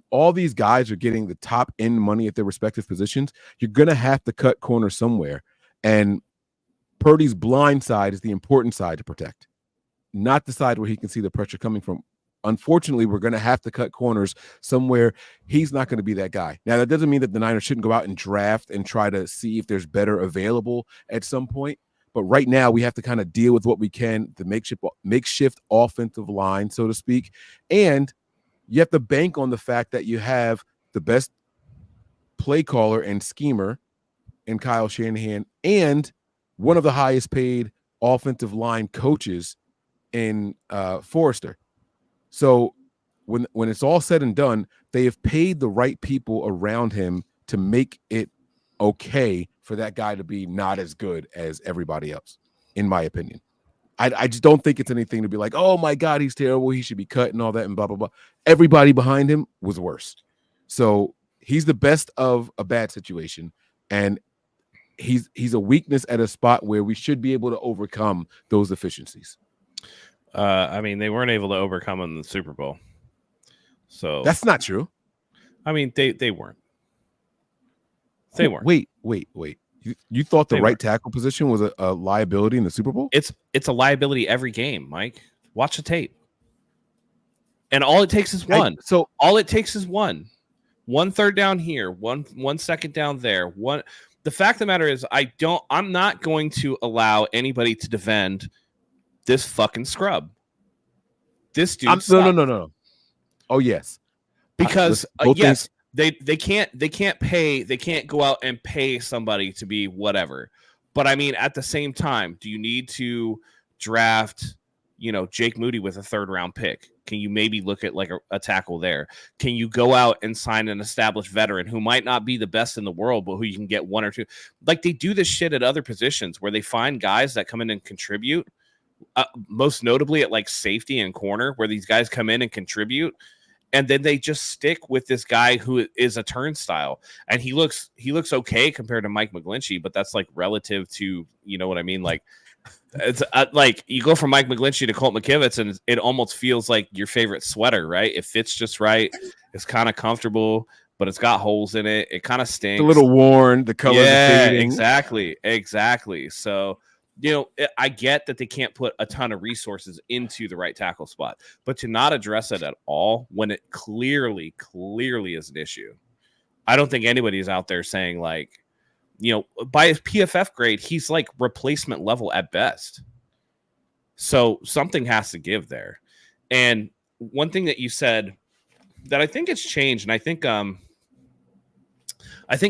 C: All these guys are getting the top end money at their respective positions. You're going to have to cut corners somewhere. And Purdy's blind side is the important side to protect, not the side where he can see the pressure coming from. Unfortunately, we're going to have to cut corners somewhere. He's not going to be that guy. Now, that doesn't mean that the Niners shouldn't go out and draft and try to see if there's better available at some point. But right now, we have to kind of deal with what we can, the makeshift offensive line, so to speak. And you have to bank on the fact that you have the best play caller and schemer in Kyle Shanahan and one of the highest paid offensive line coaches in Forrester. So when it's all said and done, they have paid the right people around him to make it okay for that guy to be not as good as everybody else, in my opinion. I just don't think it's anything to be like, oh my God, he's terrible, he should be cut and all that and blah, blah, blah. Everybody behind him was worse. So he's the best of a bad situation, and he's a weakness at a spot where we should be able to overcome those deficiencies.
B: I mean, they weren't able to overcome in the Super Bowl. So
C: that's not true.
B: I mean, they weren't. They weren't.
C: Wait. You thought the right tackle position was a liability in the Super Bowl?
B: It's a liability every game, Mike. Watch the tape. And all it takes is one. All it takes is one. 1 third down here, one second down there. The fact of the matter is I'm not going to allow anybody to defend this fucking scrub. This dude.
C: No. Oh yes.
B: Because yes, they can't go out and pay somebody to be whatever. But I mean, at the same time, do you need to draft, Jake Moody with a 3rd round pick? Can you maybe look at like a tackle there? Can you go out and sign an established veteran who might not be the best in the world, but who you can get 1 or 2? Like they do this shit at other positions where they find guys that come in and contribute. Most notably at like safety and corner, where these guys come in and contribute, and then they just stick with this guy who is a turnstile, and he looks okay compared to Mike McGlinchey, but that's like relative to, you know what I mean? Like it's like you go from Mike McGlinchey to Colt McKivitz, and it almost feels like your favorite sweater, right? It fits just right. It's kind of comfortable, but it's got holes in it. It kind of stinks.
C: A little worn. The color is fading.
B: Exactly. So. I get that they can't put a ton of resources into the right tackle spot, but to not address it at all when it clearly is an issue. I don't think anybody is out there saying like, by his PFF grade, he's like replacement level at best. So something has to give there. And one thing that you said that I think it's changed, and I think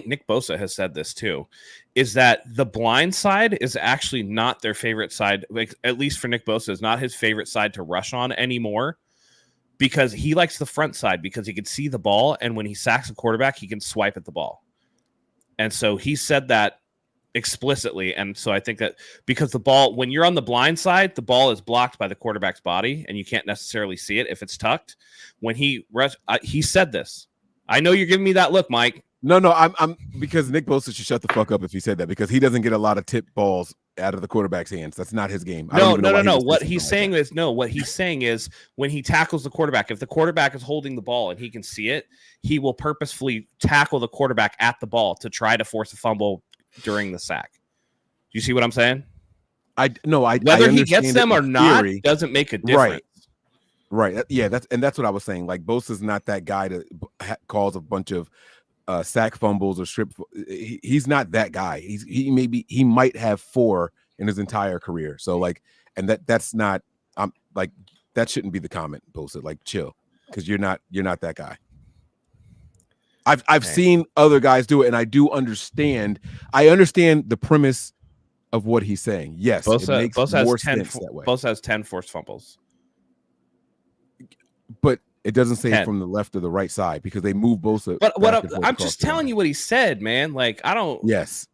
B: Nick Bosa has said this too, is that the blind side is actually not their favorite side. Like, at least for Nick Bosa, is not his favorite side to rush on anymore, because he likes the front side because he can see the ball, and when he sacks a quarterback, he can swipe at the ball. And so he said that explicitly. And so I think that because the ball, when you're on the blind side, the ball is blocked by the quarterback's body and you can't necessarily see it if it's tucked. When he said this, I know you're giving me that look, Mike.
C: No, I'm because Nick Bosa should shut the fuck up if he said that, because he doesn't get a lot of tip balls out of the quarterback's hands. That's not his game.
B: No. What he's saying is when he tackles the quarterback, if the quarterback is holding the ball and he can see it, he will purposefully tackle the quarterback at the ball to try to force a fumble during the sack. Do you see what I'm saying?
C: Whether
B: he gets them or not doesn't make a difference.
C: Right. Yeah. That's what I was saying. Like, Bosa's not that guy to cause a bunch of sack fumbles or strip. He's not that guy. He might have 4 in his entire career. So like, and that's not. I'm like, that shouldn't be the comment, Bosa. Like, chill, because you're not that guy. I've seen other guys do it, and I do understand. I understand the premise of what he's saying. Yes, it makes more sense that way.
B: Bosa has 10 forced fumbles,
C: but it doesn't say 10. From the left or the right side, because they move Bosa.
B: But what I'm just telling you what he said, man. Like, I don't.
C: Yes.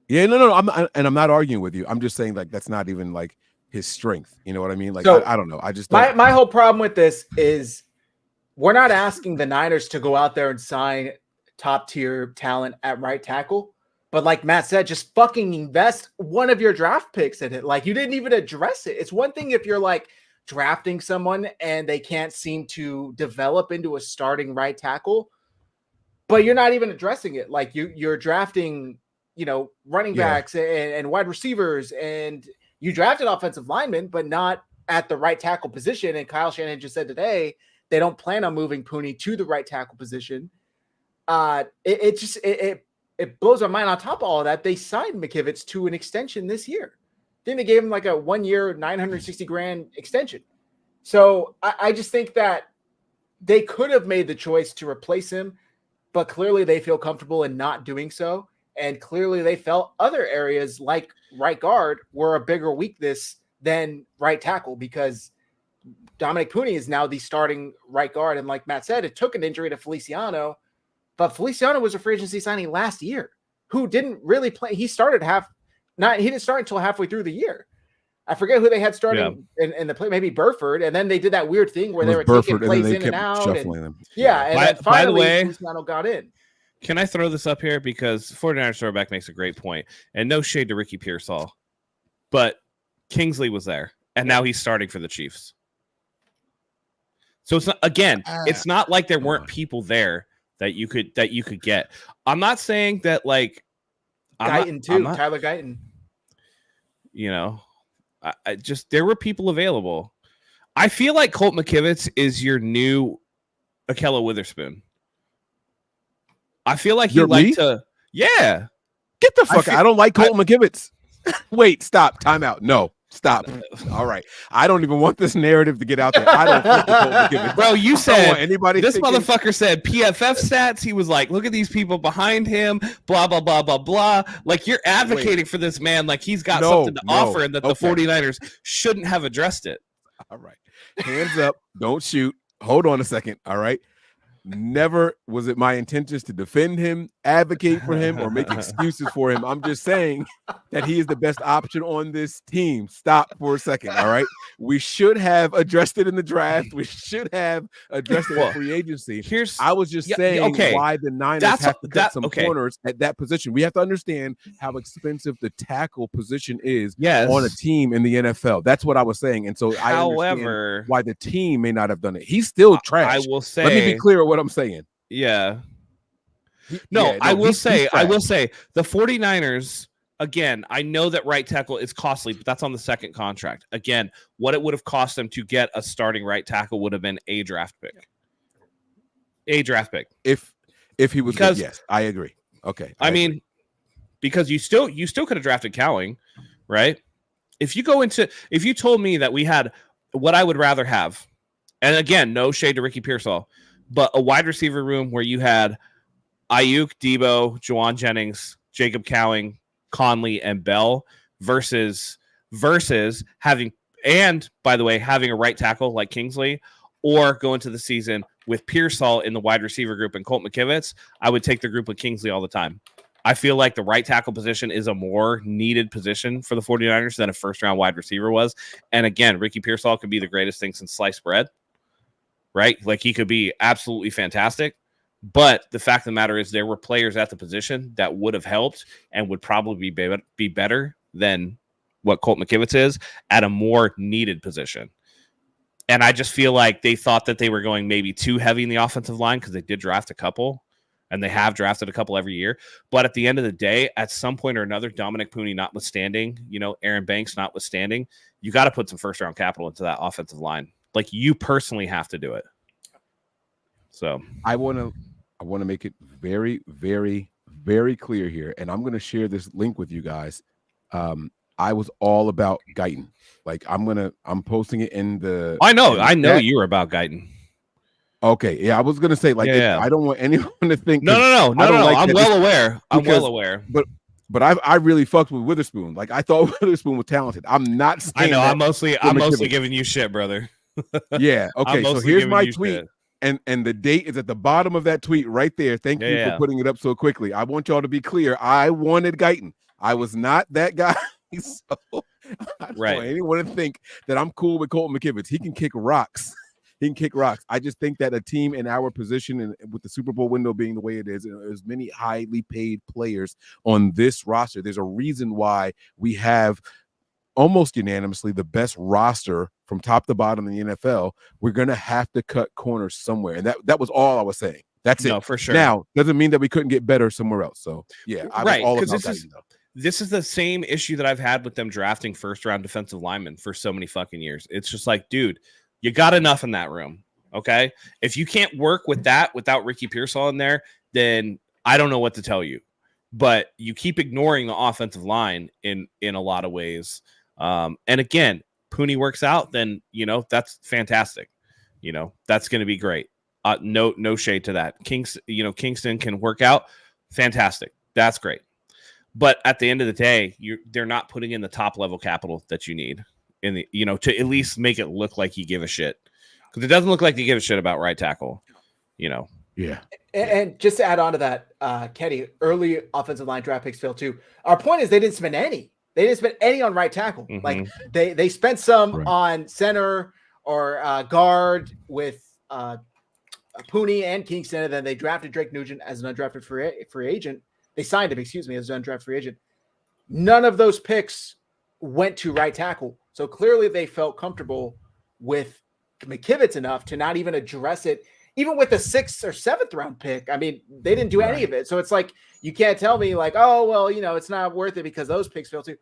C: Yeah. No. I'm not arguing with you. I'm just saying, like, that's not even like his strength. You know what I mean? Like, so I don't know. I just don't.
A: My whole problem with this is, we're not asking the Niners to go out there and sign top tier talent at right tackle. But like Matt said, just fucking invest one of your draft picks in it. Like, you didn't even address it. It's one thing if you're like drafting someone and they can't seem to develop into a starting right tackle, but you're not even addressing it. Like, you're drafting, running backs and wide receivers, and you drafted offensive linemen, but not at the right tackle position. And Kyle Shanahan just said today, they don't plan on moving Pooney to the right tackle position. It blows my mind. On top of all of that, they signed McKivitz to an extension this year. Then they gave him like a 1 year, $960,000 extension. So I just think that they could have made the choice to replace him, but clearly they feel comfortable in not doing so. And clearly they felt other areas like right guard were a bigger weakness than right tackle, because Dominic Pooney is now the starting right guard. And like Matt said, it took an injury to Feliciano, but Feliciano was a free agency signing last year who didn't really play. He started he didn't start until halfway through the year. I forget who they had starting in the play, maybe Burford. And then they did that weird thing where they were taking plays in and out. And then finally Feliciano got in.
B: Can I throw this up here? Because 49ers throwback makes a great point. And no shade to Ricky Pearsall, but Kingsley was there. And now he's starting for the Chiefs. So it's not, it's not like there weren't people there that you could get. I'm not saying that like
A: Guyton Tyler Guyton.
B: I just, there were people available. I feel like Colt McKivitz is your new Ahkello Witherspoon. I feel like you like to, yeah.
C: Get the fuck out. I don't like Colt McKivitz. Wait, stop. Time out. No. Stop. All right. I don't even want this narrative to get out there. I don't think Colt McKivitz.
B: Bro, you said this motherfucker said PFF stats. He was like, look at these people behind him, blah, blah, blah, blah, blah. Like, you're advocating for this man like he's got something to offer, and that the 49ers shouldn't have addressed it.
C: All right. Hands up. Don't shoot. Hold on a second. All right. Never was it my intentions to defend him, advocate for him, or make excuses for him. I'm just saying that he is the best option on this team. Stop for a second, all right? We should have addressed it in the draft. We should have addressed it in free agency. I was just saying why the Niners have to cut some corners at that position. We have to understand how expensive the tackle position is on a team in the NFL. That's what I was saying. And so I understand why the team may not have done it. He's still trash.
B: I will say.
C: Let me be clear what I'm saying.
B: Yeah. I will say the 49ers, again, I know that right tackle is costly, but that's on the second contract. Again, what it would have cost them to get a starting right tackle would have been a draft pick.
C: If he was good, yes, I agree. Okay.
B: I mean, because you still could have drafted Cowing, right? If you told me that we had what I would rather have, and again, no shade to Ricky Pearsall, but a wide receiver room where you had Ayuk, Debo, Juwan Jennings, Jacob Cowing, Conley, and Bell versus having, and by the way, having a right tackle like Kingsley, or go into the season with Pearsall in the wide receiver group and Colt McKivitz, I would take the group with Kingsley all the time. I feel like the right tackle position is a more needed position for the 49ers than a first-round wide receiver was. And again, Ricky Pearsall could be the greatest thing since sliced bread, right? Like, he could be absolutely fantastic. But the fact of the matter is there were players at the position that would have helped and would probably be better than what Colt McKivitz is at a more needed position. And I just feel like they thought that they were going maybe too heavy in the offensive line because they did draft a couple, and they have drafted a couple every year. But at the end of the day, at some point or another, Dominic Pooney notwithstanding, Aaron Banks notwithstanding, you got to put some first-round capital into that offensive line. Like, you personally have to do it. So
C: I want to make it very, very, very clear here, and I'm going to share this link with you guys. I was all about Guyton. Like, I'm posting it in the.
B: I know you were about Guyton.
C: Okay, yeah, I was gonna say, like, I don't want anyone to think.
B: No. Like, I'm well aware. I'm well aware.
C: But I really fucked with Witherspoon. Like, I thought Witherspoon was talented. I'm not saying.
B: I know. I'm mostly giving you shit, brother.
C: Yeah. Okay. So here's my tweet, and the date is at the bottom of that tweet right there. Thank you for putting it up so quickly. I want y'all to be clear. I wanted Guyton. I was not that guy. So I don't want anyone to think that I'm cool with Colton McKivitz. He can kick rocks. I just think that a team in our position, and with the Super Bowl window being the way it is, there's many highly paid players on this roster. There's a reason why we have almost unanimously the best roster from top to bottom in the NFL. We're going to have to cut corners somewhere. And that was all I was saying. That's it.
B: No, for sure.
C: Now, doesn't mean that we couldn't get better somewhere else. So, yeah, I was all about that.
B: This is the same issue that I've had with them drafting first-round defensive linemen for so many fucking years. It's just like, dude, you got enough in that room, okay? If you can't work with that without Ricky Pearsall in there, then I don't know what to tell you. But you keep ignoring the offensive line in a lot of ways. And again, Pooney works out, then, that's fantastic. That's going to be great. No shade to that. Kingston can work out. Fantastic. That's great. But at the end of the day, they're not putting in the top level capital that you need to at least make it look like you give a shit, because it doesn't look like you give a shit about right tackle.
C: Yeah.
A: And just to add on to that, Kenny, early offensive line draft picks failed too. Our point is they didn't spend any. They didn't spend any on right tackle. Mm-hmm. Like they spent some on center or guard with Pooney and Kingston, and then they drafted Drake Nugent as an undrafted free agent. They signed him, as an undrafted free agent. None of those picks went to right tackle. So clearly they felt comfortable with McKivitz enough to not even address it, even with the 6th or 7th round pick. I mean, they didn't do any of it. So it's like, you can't tell me like, oh, well, it's not worth it because those picks failed too.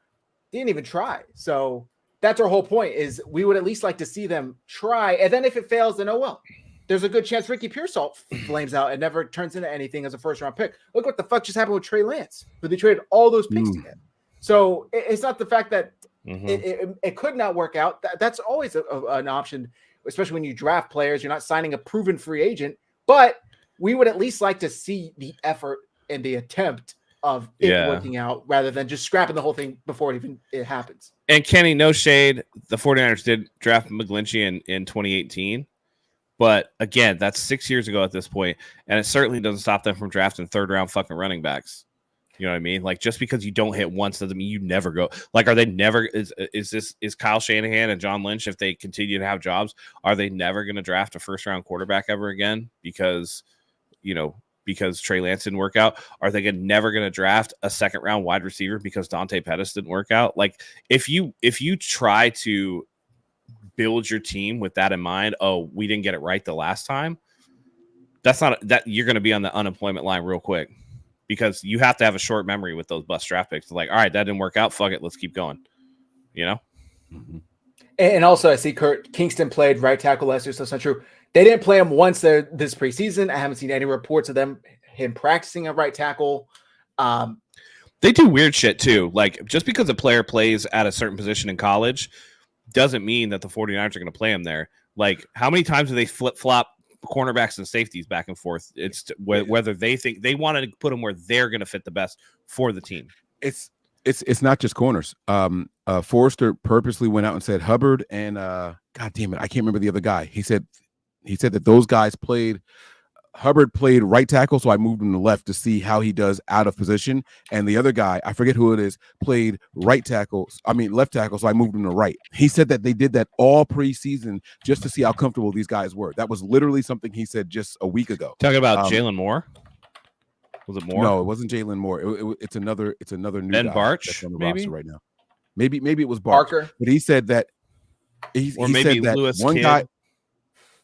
A: They didn't even try. So that's our whole point, is we would at least like to see them try. And then if it fails, then, oh, well. There's a good chance Ricky Pearsall flames out and never turns into anything as a first-round pick. Look what the fuck just happened with Trey Lance, where they traded all those picks to get. So it's not the fact that it could not work out. That's always an option, especially when you draft players. You're not signing a proven free agent, but we would at least like to see the effort and the attempt of it working out rather than just scrapping the whole thing before it happens.
B: And Kenny, no shade, the 49ers did draft McGlinchey in 2018. But again, that's 6 years ago at this point, and it certainly doesn't stop them from drafting third-round fucking running backs. You know what I mean? Like, just because you don't hit once doesn't mean you never go. Like, are they never? Is Kyle Shanahan and John Lynch, if they continue to have jobs, are they never going to draft a first-round quarterback ever again? Because Trey Lance didn't work out. Are they never going to draft a second-round wide receiver because Dante Pettis didn't work out? Like, if you try to build your team with that in mind, oh, we didn't get it right the last time, that you're going to be on the unemployment line real quick, because you have to have a short memory with those bust draft picks. Like, all right, that didn't work out, fuck it, let's keep going.
A: And also I see Kurt Kingston played right tackle last year, so it's not true. They didn't play him once this preseason. I haven't seen any reports of him practicing a right tackle.
B: They do weird shit too. Like, just because a player plays at a certain position in college doesn't mean that the 49ers are going to play him there. Like, how many times do they flip-flop cornerbacks and safeties back and forth? It's whether they think they want to put them where they're going to fit the best for the team.
C: It's not just corners. Forrester purposely went out and said Hubbard and God damn it, I can't remember the other guy. He said that those guys played Hubbard played right tackle, so I moved him to left to see how he does out of position. And the other guy, I forget who it is, played left tackle, so I moved him to right. He said that they did that all preseason just to see how comfortable these guys were. That was literally something he said just a week ago.
B: Talking about Jalen Moore. Was it Moore?
C: No, it wasn't Jalen Moore. It's another new
B: Ben
C: guy
B: Barch,
C: that's on the
B: maybe?
C: roster right now. Maybe it was Barker. But he said that he
B: maybe
C: said that
B: Lewis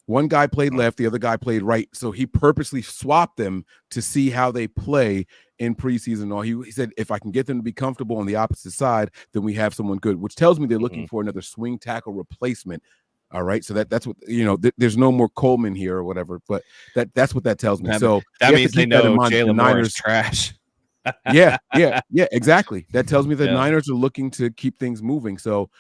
C: one guy played left, the other guy played right. So he purposely swapped them to see how they play in preseason. Or he said, if I can get them to be comfortable on the opposite side, then we have someone good, which tells me they're looking for another swing tackle replacement. All right. So that's what, there's no more Coleman here or whatever, but that's what that tells me. So
B: that means they know Jalen Moore is trash.
C: yeah, exactly. That tells me the Niners are looking to keep things moving. So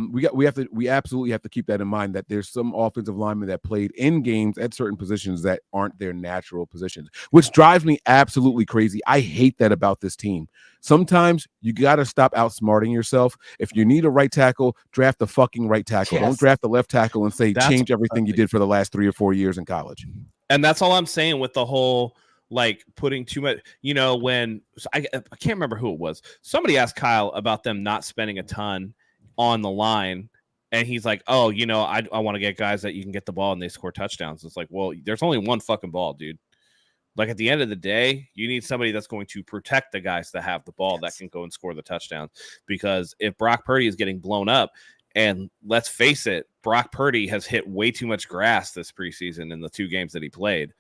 C: we absolutely have to keep that in mind, that there's some offensive linemen that played in games at certain positions that aren't their natural positions, which drives me absolutely crazy. I hate that about this team. Sometimes you got to stop outsmarting yourself. If you need a right tackle, draft the fucking right tackle. Don't draft the left tackle and say change everything you did for the last 3 or 4 years in college.
B: And that's all I'm saying with the whole putting too much, when I can't remember who it was. Somebody asked Kyle about them not spending a ton on the line. And he's like, oh, I want to get guys that you can get the ball and they score touchdowns. It's like, well, there's only one fucking ball, dude. At the end of the day, you need somebody that's going to protect the guys that have the ball that can go and score the touchdowns. Because if Brock Purdy is getting blown up, and let's face it, Brock Purdy has hit way too much grass this preseason in the 2 games that he played.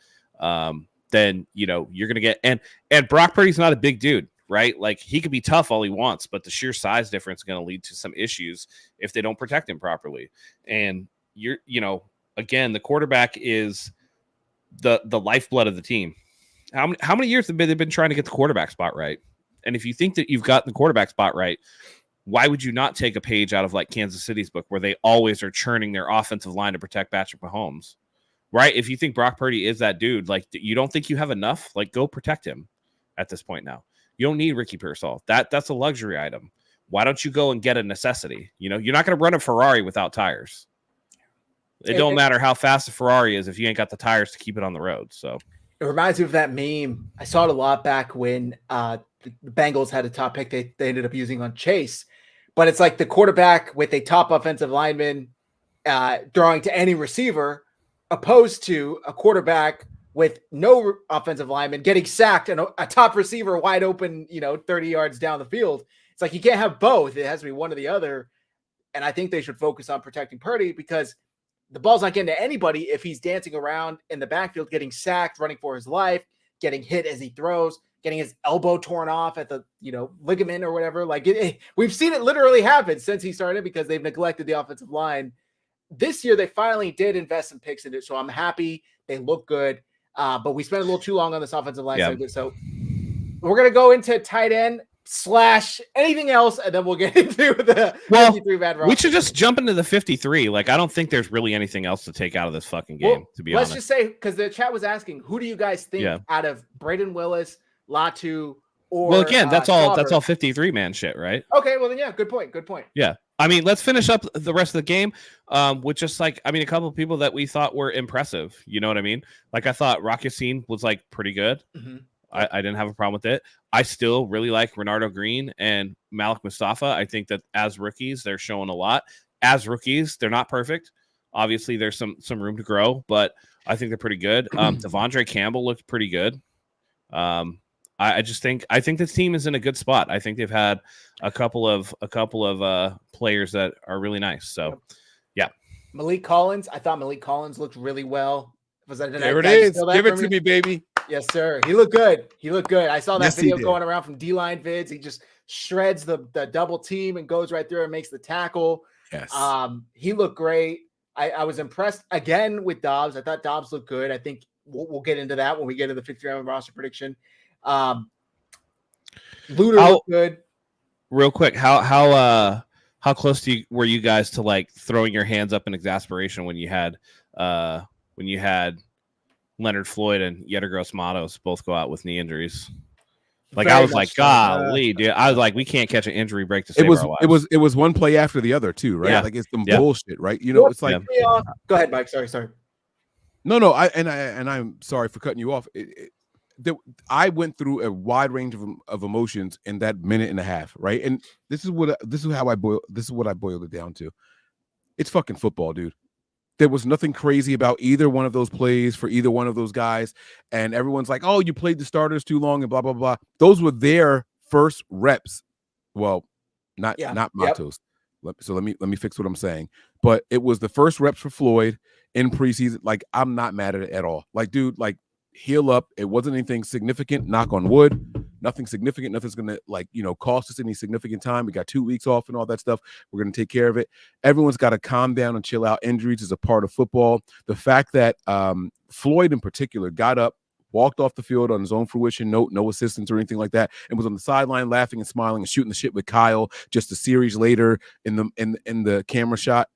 B: Then, you're going to get, and Brock Purdy's not a big dude, right? He could be tough all he wants, but the sheer size difference is going to lead to some issues if they don't protect him properly. And again, the quarterback is the lifeblood of the team. How many years have they been trying to get the quarterback spot right? And if you think that you've got the quarterback spot right, why would you not take a page out of Kansas City's book, where they always are churning their offensive line to protect Patrick Mahomes? Right? If you think Brock Purdy is that dude, you don't think you have enough, go protect him at this point now. You don't need Ricky Pearsall. That's a luxury item. Why don't you go and get a necessity? You're not going to run a Ferrari without tires. It don't matter how fast a Ferrari is if you ain't got the tires to keep it on the road. So
A: it reminds me of that meme. I saw it a lot back when the Bengals had a top pick they ended up using on Chase. But it's the quarterback with a top offensive lineman throwing to any receiver, opposed to a quarterback with no offensive lineman getting sacked and a top receiver wide open, 30 yards down the field. It's you can't have both. It has to be one or the other. And I think they should focus on protecting Purdy, because the ball's not getting to anybody if he's dancing around in the backfield, getting sacked, running for his life, getting hit as he throws, getting his elbow torn off at the, ligament or whatever. We've seen it literally happen since he started, because they've neglected the offensive line. This year, they finally did invest some picks in it, so I'm happy. They look good, but we spent a little too long on this offensive line segment. So we're going to go into tight end / anything else, and then we'll get into the 53 bad roster.
B: We should just jump into the 53. I don't think there's really anything else to take out of this fucking game, to be honest.
A: Let's just say, because the chat was asking, who do you guys think out of Braden Willis, Latu, or
B: well, again, that's all
A: 53-man
B: shit, right?
A: Okay, well then, good point.
B: Yeah. I mean, let's finish up the rest of the game with just a couple of people that we thought were impressive. You know what I mean? I thought Rock Yassin was pretty good. Mm-hmm. I didn't have a problem with it. I still really like Renardo Green and Malik Mustafa. I think that as rookies, they're showing a lot. As rookies, they're not perfect. Obviously, there's some room to grow, but I think they're pretty good. Devondre Campbell looked pretty good. I think this team is in a good spot. I think they've had a couple of players that are really nice. So, yeah.
A: Malik Collins. I thought Malik Collins looked really well.
C: There it is. Give it to me, baby.
A: Yes, sir. He looked good. I saw that video going around from D-line vids. He just shreds the double team and goes right through and makes the tackle.
C: Yes.
A: He looked great. I was impressed again with Dobbs. I thought Dobbs looked good. I think we'll get into that when we get to the 53-man roster prediction. Luter looked good.
B: Real quick, how close were you guys to throwing your hands up in exasperation when you had Leonard Floyd and Yetur Gross-Matos both go out with knee injuries? I was golly, dude. I was we can't catch an injury break to save our lives.
C: It was one play after the other too, right?
B: Yeah.
C: It's some bullshit, right? It's
A: Go ahead, Mike. Sorry.
C: No. I'm sorry for cutting you off. I went through a wide range of emotions in that minute and a half, right? And this is what I boiled it down to. It's fucking football, dude. There was nothing crazy about either one of those plays for either one of those guys. And everyone's like, oh, you played the starters too long and blah, blah, blah. Those were their first reps. Well, not Matos. So let me fix what I'm saying. But it was the first reps for Floyd in preseason. Like, I'm not mad at it at all. Like, dude, like, heal up. It wasn't anything significant. Knock on wood. Nothing significant. Nothing's gonna cost us any significant time. We got 2 weeks off and all that stuff. We're gonna take care of it. Everyone's got to calm down and chill out. Injuries is a part of football. The fact that Floyd in particular got up, walked off the field on his own fruition, no assistance or anything like that, and was on the sideline laughing and smiling and shooting the shit with Kyle just a series later in the camera shot.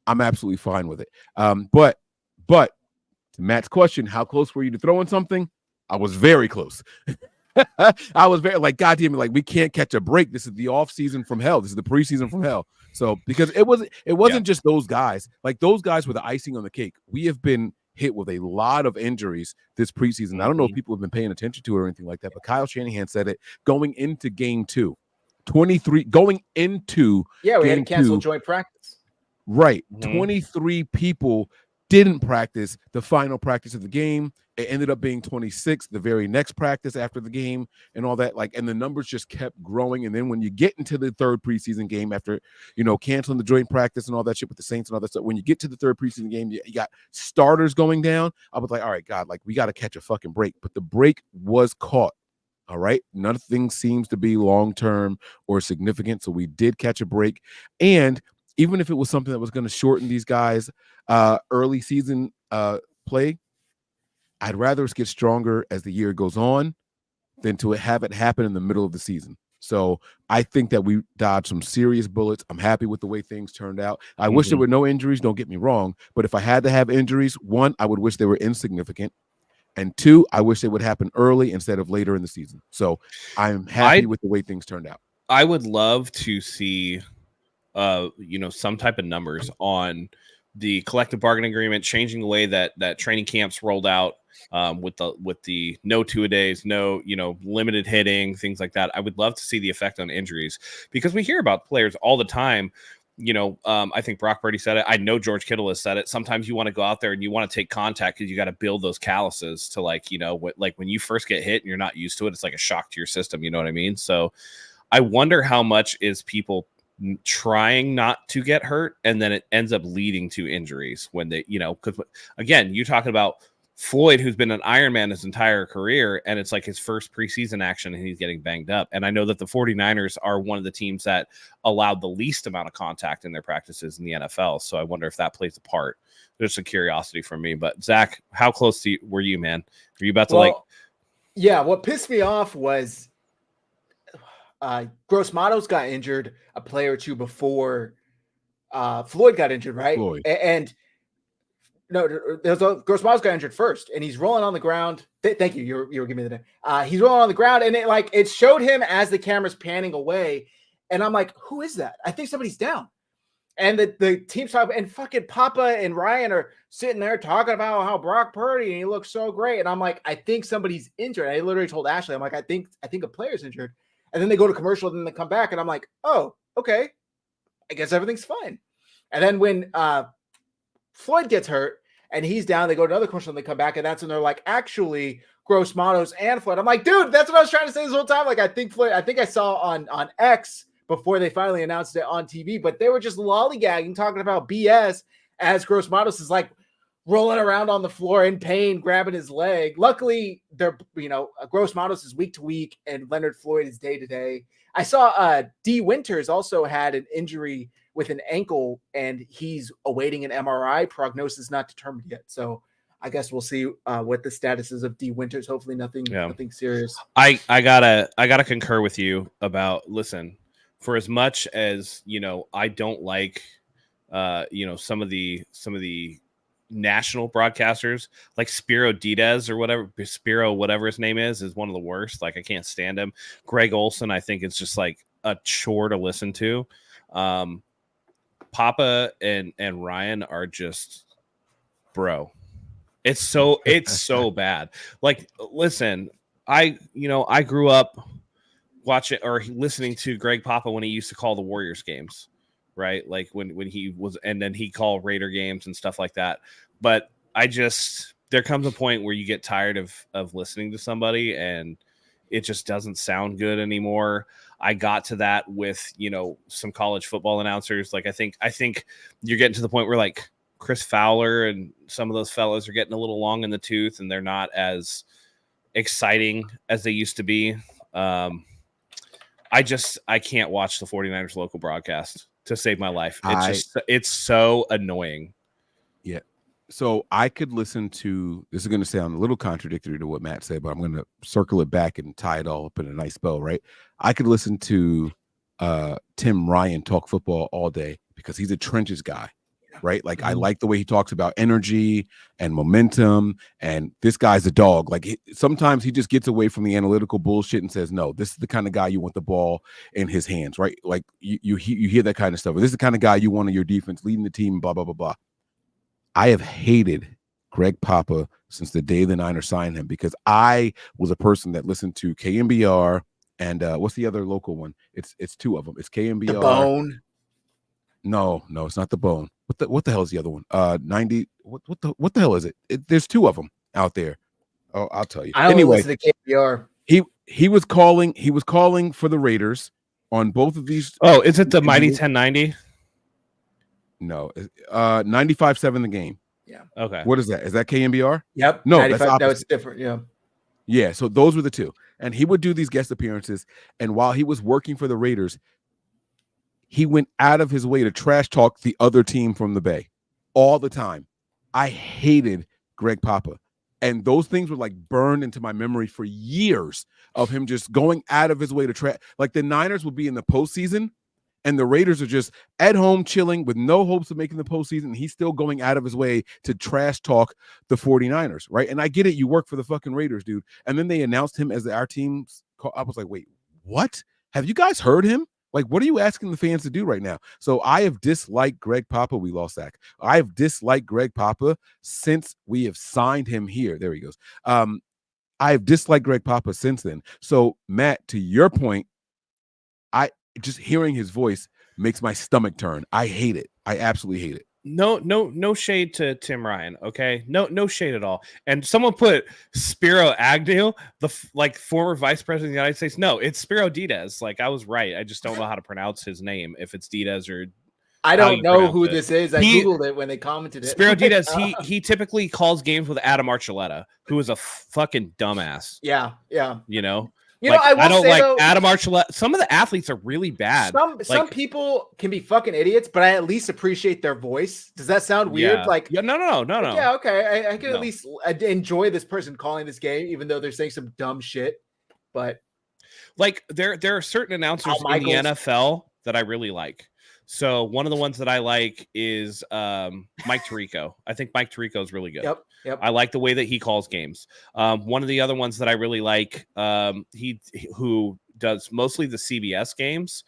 C: I'm absolutely fine with it. But to Matt's question, how close were you to throwing something? I was very close. I was very like, God damn it, like we can't catch a break. This is the off season from hell. This is the preseason from hell. So because it wasn't just those guys. Like those guys were the icing on the cake. We have been hit with a lot of injuries this preseason. I don't know if people have been paying attention to it or anything like that, but Kyle Shanahan said it going into game 2. 23 going into
A: we had to cancel joint practice.
C: Right. 23 people didn't practice the final practice of the game. It ended up being 26 the very next practice after the game and all that. Like, and the numbers just kept growing. And then when you get into the third preseason game after, canceling the joint practice and all that shit with the Saints and all that stuff, when you get to the third preseason game, you got starters going down. I was like, all right, God, like we got to catch a fucking break. But the break was caught. All right. Nothing seems to be long-term or significant. So we did catch a break. And even if it was something that was going to shorten these guys' early season play, I'd rather us get stronger as the year goes on than to have it happen in the middle of the season. So I think that we dodged some serious bullets. I'm happy with the way things turned out. I wish there were no injuries. Don't get me wrong. But if I had to have injuries, 1, I would wish they were insignificant. And 2, I wish they would happen early instead of later in the season. So I'm happy with the way things turned out.
B: I would love to see some type of numbers on the collective bargaining agreement, changing the way that training camps rolled out with the no 2-a-days, no, limited hitting, things like that. I would love to see the effect on injuries because we hear about players all the time. I think Brock Purdy said it. I know George Kittle has said it. Sometimes you want to go out there and you want to take contact because you got to build those calluses to like when you first get hit and you're not used to it, it's like a shock to your system. You know what I mean? So I wonder how much is people trying not to get hurt and then it ends up leading to injuries when they, because again, you're talking about Floyd, who's been an Ironman his entire career, and it's like his first preseason action and he's getting banged up. And I know that the 49ers are one of the teams that allowed the least amount of contact in their practices in the NFL. So I wonder if that plays a part. There's a curiosity for me. But Zach, how close were you, man? Were you about to
A: what pissed me off was Gross Matos got injured a play or two before Floyd got injured, right?
C: Floyd.
A: And Gross Matos got injured first, and he's rolling on the ground. Thank you. You were giving me the name. He's rolling on the ground, and it showed him as the camera's panning away, and I'm like, who is that? I think somebody's down. And the team's talking, and fucking Papa and Ryan are sitting there talking about how Brock Purdy and he looks so great, and I'm like, I think somebody's injured. I literally told Ashley, I'm like, I think a player's injured. And then they go to commercial, and then they come back, and I'm like, oh, okay. I guess everything's fine. And then when Floyd gets hurt and he's down, they go to another commercial, and they come back, and that's when they're like, actually, Gross Matos and Floyd. I'm like, dude, that's what I was trying to say this whole time. Like, I think I saw on X before they finally announced it on TV, but they were just lollygagging, talking about BS as Gross Matos is like rolling around on the floor in pain, grabbing his leg. Luckily, they're, Gross Matos is week to week and Leonard Floyd is day to day. I saw D Winters also had an injury with an ankle and he's awaiting an MRI. Prognosis not determined yet. So I guess we'll see what the status is of D Winters. Hopefully nothing serious.
B: I gotta concur with you about, listen, for as much as, I don't like, some of the national broadcasters like Spiro Diaz or whatever his name is one of the worst. Like, I can't stand him. Greg Olson, I think it's just like a chore to listen to. Papa and Ryan are just, bro, It's so bad. Like, listen, I grew up watching or listening to Greg Papa when he used to call the Warriors games, right? Like when he was, and then he called Raider games and stuff like that. But there comes a point where you get tired of listening to somebody and it just doesn't sound good anymore. I got to that with, some college football announcers. Like, I think you're getting to the point where like Chris Fowler and some of those fellas are getting a little long in the tooth and they're not as exciting as they used to be. I can't watch the 49ers local broadcast to save my life. It's so annoying.
C: Yeah. So I could listen to, this is going to sound a little contradictory to what Matt said, but I'm going to circle it back and tie it all up in a nice bow, right? I could listen to Tim Ryan talk football all day because he's a trenches guy, right? Like, I like the way he talks about energy and momentum, and this guy's a dog. Like, sometimes he just gets away from the analytical bullshit and says, no, this is the kind of guy you want the ball in his hands, right? Like, you hear that kind of stuff. Or this is the kind of guy you want on your defense, leading the team, blah, blah, blah, blah. I have hated Greg Papa since the day the Niners signed him because I was a person that listened to KMBR and what's the other local one? It's two of them. It's KMBR.
A: The Bone.
C: No, it's not the Bone. What the hell is the other one? 90. What the hell is it? There's two of them out there. Oh, I'll tell you.
A: I only listen to KMBR.
C: He was calling for the Raiders on both of these.
B: Oh, is it the Mighty 1090?
C: No, 95.7 the game.
A: Yeah.
B: Okay.
C: What is that? Is that KMBR?
A: Yep.
C: No,
A: 95,
C: that's opposite.
A: No, it's different. Yeah.
C: Yeah. So those were the two. And he would do these guest appearances. And while he was working for the Raiders, he went out of his way to trash talk the other team from the Bay all the time. I hated Greg Papa. And those things were like burned into my memory for years of him just going out of his way to trash. Like, the Niners would be in the postseason and the Raiders are just at home chilling with no hopes of making the postseason. And he's still going out of his way to trash talk the 49ers, right? And I get it. You work for the fucking Raiders, dude. And then they announced him as our team's call. I was like, wait, what? Have you guys heard him? Like, what are you asking the fans to do right now? So I have disliked Greg Papa. We lost Zach. I have disliked Greg Papa since we have signed him here. There he goes. I have disliked Greg Papa since then. So, Matt, to your point, just hearing his voice makes my stomach turn. I hate it. I absolutely hate it.
B: No shade to Tim Ryan. Okay. No shade at all. And someone put Spiro Agnew, the former vice president of the United States. No, it's Spiro Diaz. Like, I was right. I just don't know how to pronounce his name. If it's Diaz or
A: I don't know who this is. I Googled it when they commented it.
B: Spiro Diaz, he typically calls games with Adam Archuleta, who is a fucking dumbass.
A: Yeah.
B: I don't like Adam Archuleta. Some of the athletes are really bad.
A: Some people can be fucking idiots, but I at least appreciate their voice. Does that sound weird?
B: Yeah. No.
A: Yeah, okay. I can at least enjoy this person calling this game, even though they're saying some dumb shit. But
B: like, there are certain announcers in the NFL that I really like. So one of the ones that I like is Mike Tirico. I think Mike Tirico is really good.
A: Yep.
B: I like the way that he calls games. One of the other ones that I really like, who does mostly the CBS games,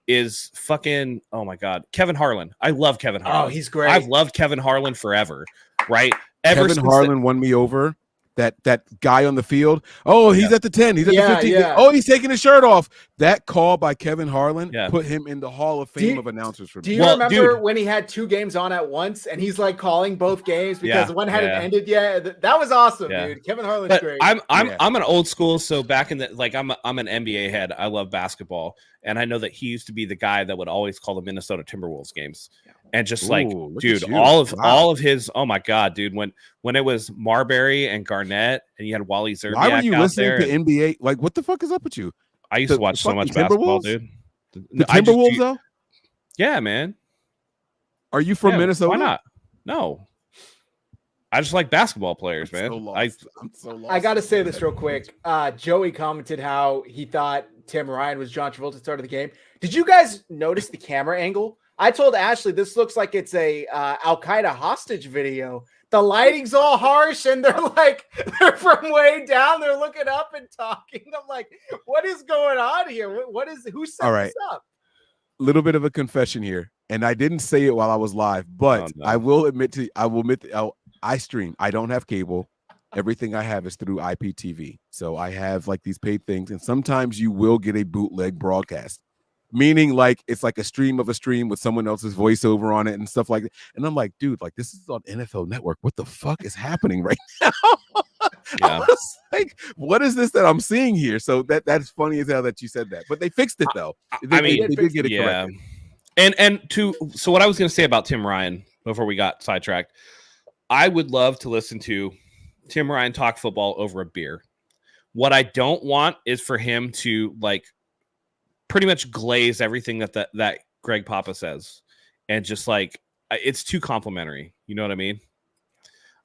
B: is fucking, oh my God, Kevin Harlan. I love Kevin Harlan.
A: Oh, he's great.
B: I've loved Kevin Harlan forever, right?
C: Kevin Harlan won me over. That guy on the field. Oh, he's at the 10. He's at the 15.
A: Yeah.
C: Oh, he's taking his shirt off. That call by Kevin Harlan put him in the Hall of Fame of announcers for me.
A: Do you remember when he had two games on at once and he's like calling both games because one hadn't ended yet? That was awesome, dude. Kevin Harlan's great.
B: I'm an old school, so back in the I'm an NBA head. I love basketball, and I know that he used to be the guy that would always call the Minnesota Timberwolves games. And just dude, all of his, oh my God, dude, when it was Marbury and Garnett and you had Wally Zerbiak.
C: Why were you listening to NBA? Like, what the fuck is up with you?
B: I used to watch so much basketball, dude.
C: The Timberwolves, though?
B: Yeah, man.
C: Are you from Minnesota?
B: Why not? No. I just like basketball players, man.
C: I'm so lost.
A: I got to say this real quick. Joey commented how he thought Tim Ryan was John Travolta at the start of the game. Did you guys notice the camera angle? I told Ashley this looks like it's a Al-Qaeda hostage video. The lighting's all harsh and they're from way down. They're looking up and talking. I'm like, what is going on here? Who set this up?
C: Little bit of a confession here. And I didn't say it while I was live, but I will admit I stream. I don't have cable. Everything I have is through IPTV. So I have like these paid things, and sometimes you will get a bootleg broadcast, meaning like it's like a stream of a stream with someone else's voiceover on it and stuff like that. And I'm like, dude, like this is on NFL Network. What the fuck is happening right now?
B: Yeah.
C: I was like, what is this that I'm seeing here? So that's funny as hell that you said that. But they fixed it though. They did get it corrected.
B: So what I was going to say about Tim Ryan before we got sidetracked, I would love to listen to Tim Ryan talk football over a beer. What I don't want is for him to like pretty much glaze everything that Greg Papa says, and just like it's too complimentary. You know what I mean?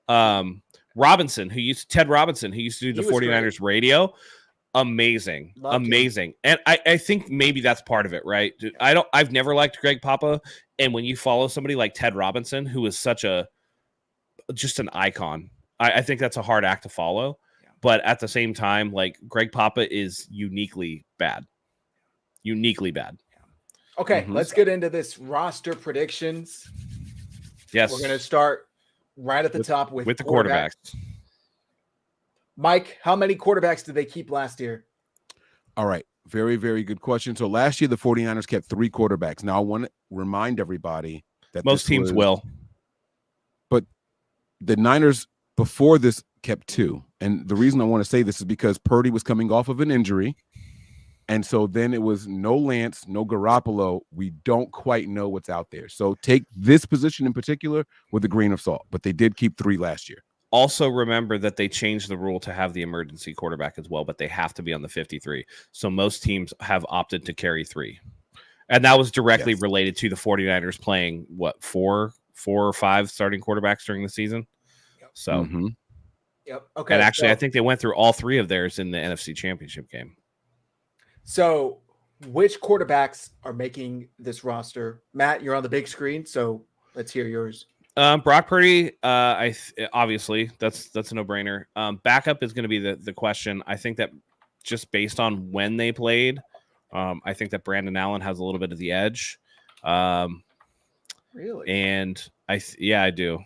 B: Ted Robinson, who used to do the 49ers radio, amazing. And I think maybe that's part of it, right? I've never liked Greg Papa, and when you follow somebody like Ted Robinson, who is just an icon, I think that's a hard act to follow. Yeah. But at the same time, like Greg Papa is uniquely bad.
A: Okay, let's get into this roster predictions.
B: Yes.
A: We're going to start right at the top with
B: the quarterbacks.
A: Mike, how many quarterbacks did they keep last year?
C: All right. Very, very good question. So last year, the 49ers kept 3 quarterbacks. Now, I want to remind everybody that
B: most teams will.
C: But the Niners before this kept 2. And the reason I want to say this is because Purdy was coming off of an injury. And so then it was no Lance, no Garoppolo. We don't quite know what's out there. So take this position in particular with a grain of salt. But they did keep 3 last year.
B: Also remember that they changed the rule to have the emergency quarterback as well, but they have to be on the 53. So most teams have opted to carry 3. And that was directly related to the 49ers playing, 4 or 5 starting quarterbacks during the season? Yep. So,
A: Yep. Okay.
B: And actually, I think they went through all 3 of theirs in the NFC Championship game.
A: So which quarterbacks are making this roster? Matt, you're on the big screen, so let's hear yours.
B: Brock Purdy, obviously that's a no-brainer. Backup is going to be the question. I think that just based on when they played, I think that Brandon Allen has a little bit of the edge.
A: Really?
B: And I do.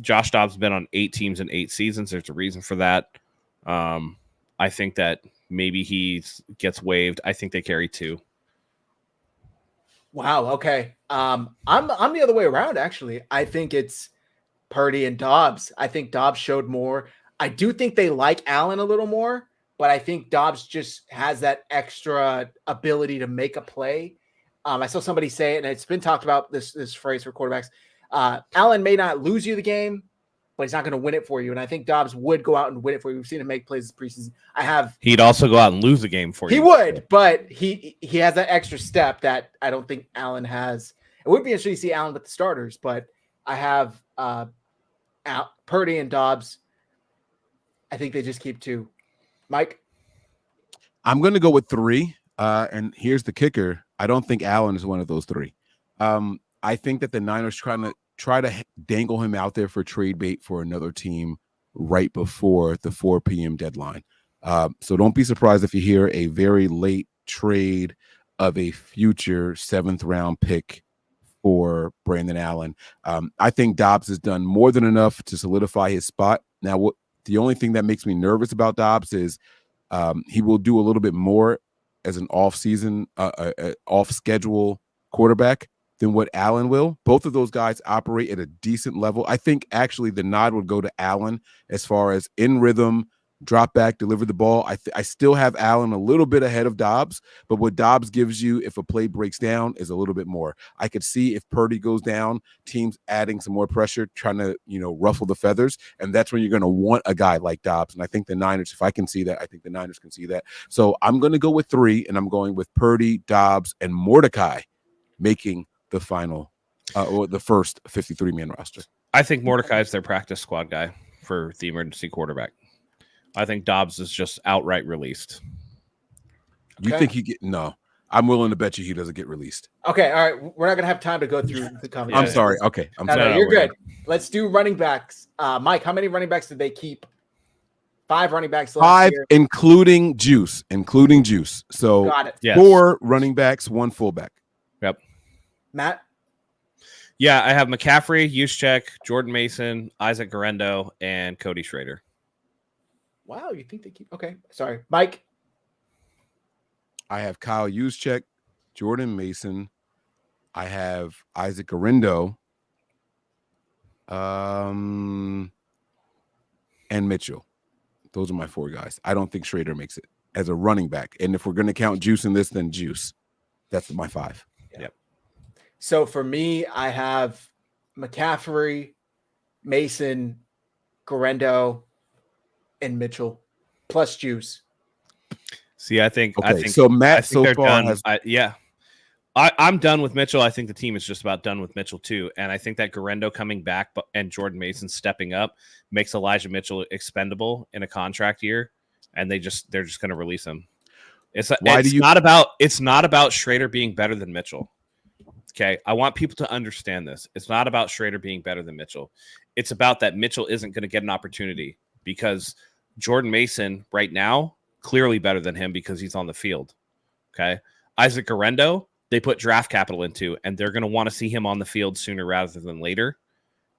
B: Josh Dobbs has been on 8 teams in 8 seasons. There's a reason for that. I think that maybe he gets waived. I think they carry 2.
A: Wow. Okay. I'm the other way around. Actually, I think it's Purdy and Dobbs. I think Dobbs showed more. I do think they like Allen a little more, but I think Dobbs just has that extra ability to make a play. I saw somebody say it, and it's been talked about this phrase for quarterbacks. Allen may not lose you the game, but he's not going to win it for you. And I think Dobbs would go out and win it for you. We've seen him make plays this preseason.
B: He'd also go out and lose the game for you.
A: He would, but he has that extra step that I don't think Allen has. It would be interesting to see Allen with the starters, but I have Purdy and Dobbs. I think they just keep 2. Mike?
C: I'm going to go with 3. And here's the kicker. I don't think Allen is one of those 3. I think that the Niners try to dangle him out there for trade bait for another team right before the 4 p.m. deadline. So don't be surprised if you hear a very late trade of a future 7th round pick for Brandon Allen. I think Dobbs has done more than enough to solidify his spot. Now, the only thing that makes me nervous about Dobbs is he will do a little bit more as an off-season, off-schedule quarterback than what Allen will. Both of those guys operate at a decent level. I think actually the nod would go to Allen as far as in rhythm, drop back, deliver the ball. I still have Allen a little bit ahead of Dobbs, but what Dobbs gives you if a play breaks down is a little bit more. I could see if Purdy goes down, teams adding some more pressure, trying to, ruffle the feathers, and that's when you're going to want a guy like Dobbs. And I think the Niners, if I can see that, I think the Niners can see that. So I'm going to go with 3, and I'm going with Purdy, Dobbs, and Mordecai making the final or the first 53-man roster.
B: I think Mordecai is their practice squad guy for the emergency quarterback. I think Dobbs is just outright released.
C: You think no, I'm willing to bet you he doesn't get released.
A: Okay. All right. We're not going to have time to go through the comments.
C: I'm sorry. Okay. I'm sorry.
A: No, you're good. Let's do running backs. Mike, how many running backs did they keep? 5 running backs last year.
C: including Juice. So
A: got it.
B: Yes.
C: 4 running backs, 1 fullback.
B: Yep.
A: Matt?
B: Yeah, I have McCaffrey, Juszczyk, Jordan Mason, Isaac Guerrero, and Cody Schrader.
A: Wow, you think they keep? Okay, sorry, Mike.
C: I have Kyle Juszczyk, Jordan Mason. I have Isaac Guerrero, and Mitchell. Those are my 4 guys. I don't think Schrader makes it as a running back. And if we're going to count Juice in this, then Juice. That's my 5.
B: Yep.
A: So for me, I have McCaffrey, Mason, Guerrero, and Mitchell, plus Juice.
B: See, I think
C: so. Matt so far
B: done.
C: has
B: I'm done with Mitchell. I think the team is just about done with Mitchell too, and I think that Guerrero coming back and Jordan Mason stepping up makes Elijah Mitchell expendable in a contract year, and they're just going to release him. It's not about Schrader being better than Mitchell. Okay, I want people to understand this. It's not about Schrader being better than Mitchell. It's about that Mitchell isn't going to get an opportunity because Jordan Mason right now clearly better than him because he's on the field. Okay, Isaac Guerrero, they put draft capital into, and they're going to want to see him on the field sooner rather than later.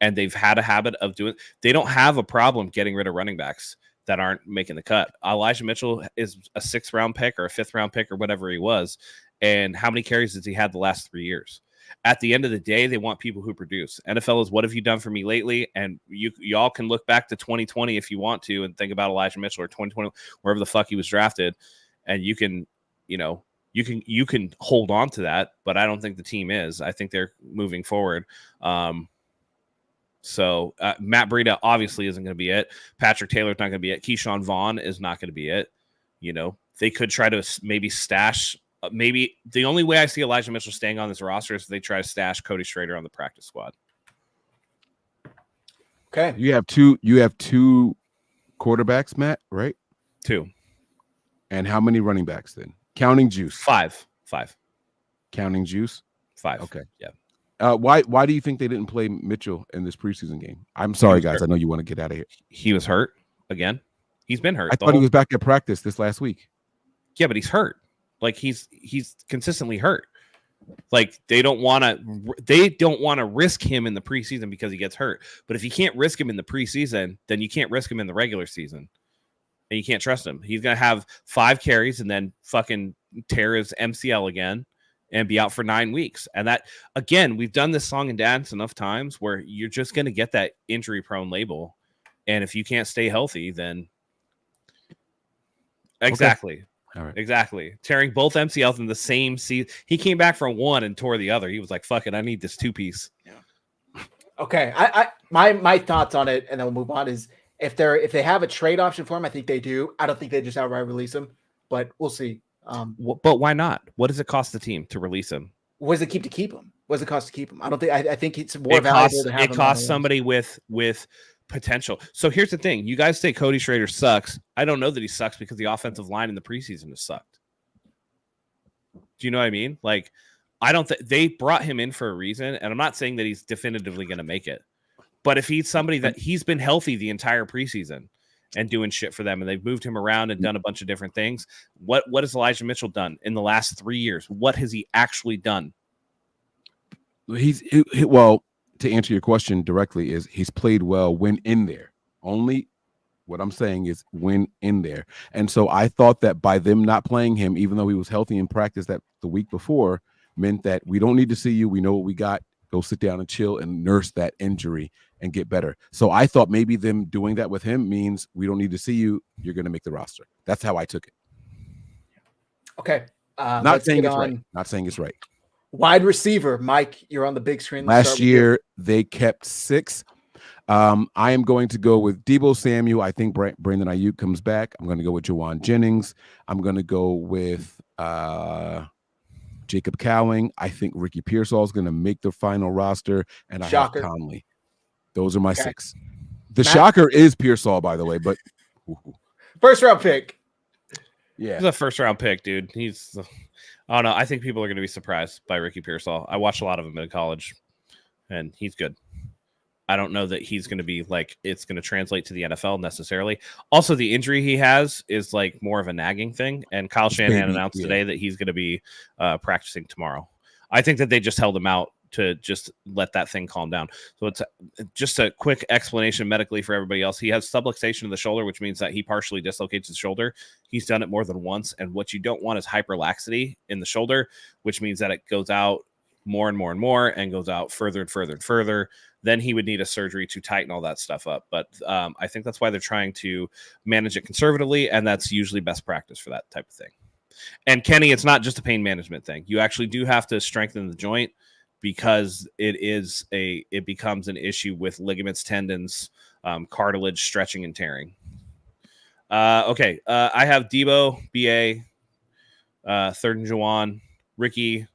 B: And they've had a habit of doing. They don't have a problem getting rid of running backs that aren't making the cut. Elijah Mitchell is a 6th round pick or a 5th round pick or whatever he was. And how many carries has he had the last 3 years? At the end of the day, they want people who produce. NFL is what have you done for me lately? And y'all can look back to 2020 if you want to and think about Elijah Mitchell or 2020, wherever the fuck he was drafted. And you can hold on to that, but I don't think the team is. I think they're moving forward. So Matt Breida obviously isn't going to be it. Patrick Taylor's not going to be it. Keyshawn Vaughn is not going to be it. They could try to maybe stash. Maybe the only way I see Elijah Mitchell staying on this roster is if they try to stash Cody Schrader on the practice squad.
C: Okay. You have two quarterbacks, Matt, right?
B: 2.
C: And how many running backs then? Counting Juice.
B: 5.
C: Counting Juice.
B: 5.
C: Okay.
B: Yeah.
C: Why do you think they didn't play Mitchell in this preseason game? I'm sorry, guys. I know you want to get out of here.
B: He was hurt again. He's been hurt.
C: I thought he was back at practice this last week.
B: Yeah, but he's hurt. Like he's consistently hurt. Like they don't want to risk him in the preseason because he gets hurt. But if you can't risk him in the preseason, then you can't risk him in the regular season. And you can't trust him. He's going to have 5 carries and then fucking tear his MCL again and be out for 9 weeks. And that, again, we've done this song and dance enough times where you're just going to get that injury prone label. And if you can't stay healthy, then exactly.
C: Okay. All right.
B: Exactly. Tearing both MCLs in the same season. He came back from one and tore the other. He was like, fuck it. I need this 2-piece.
A: Yeah. Okay. My thoughts on it, and then we'll move on, is if they have a trade option for him, I think they do. I don't think they just outright release him, but we'll see.
B: But why not? What does it cost the team to release him?
A: What does it keep to keep him? What does it cost to keep him? I don't think. I think it's more valuable to have him.
B: It costs somebody with potential. So here's the thing: you guys say Cody Schrader sucks. I don't know that he sucks because the offensive line in the preseason has sucked. Do you know what I mean? Like, I don't think they brought him in for a reason, and I'm not saying that he's definitively going to make it. But if he's somebody that he's been healthy the entire preseason and doing shit for them, and they've moved him around and done a bunch of different things, what has Elijah Mitchell done in the last 3 years? What has he actually done?
C: Well, to answer your question directly, is he's played well when in there. Only what I'm saying is when in there. And so I thought that by them not playing him, even though he was healthy in practice that the week before, meant that we don't need to see you. We know what we got. Go sit down and chill and nurse that injury and get better. So I thought maybe them doing that with him means we don't need to see you. You're going to make the roster. That's how I took it.
A: Okay.
C: Not saying it's right. Not saying it's right.
A: Wide receiver, Mike, you're on the big screen.
C: Last year, they kept 6. I am going to go with Deebo Samuel. I think Brandon Ayuk comes back. I'm going to go with Juwan Jennings. I'm going to go with Jacob Cowling. I think Ricky Pearsall is going to make the final roster. And I have Conley. Those are my 6. The shocker is Pearsall, by the way, but
A: first round pick.
C: Yeah.
B: He's a first round pick, dude. I don't know. I think people are going to be surprised by Ricky Pearsall. I watched a lot of him in college, and he's good. I don't know that he's going to be like it's going to translate to the NFL necessarily. Also, the injury he has is like more of a nagging thing, and Kyle Shanahan announced today that he's going to be practicing tomorrow. I think that they just held him out to just let that thing calm down. So it's just a quick explanation medically for everybody else. He has subluxation of the shoulder, which means that he partially dislocates his shoulder. He's done it more than once. And what you don't want is hyperlaxity in the shoulder, which means that it goes out more and more and more and goes out further and further and further. Then he would need a surgery to tighten all that stuff up. But I think that's why they're trying to manage it conservatively. And that's usually best practice for that type of thing. And Kenny, it's not just a pain management thing. You actually do have to strengthen the joint, because it becomes an issue with ligaments, tendons, cartilage stretching and tearing. Okay. I have Debo, BA, Third and Juwan, Ricky,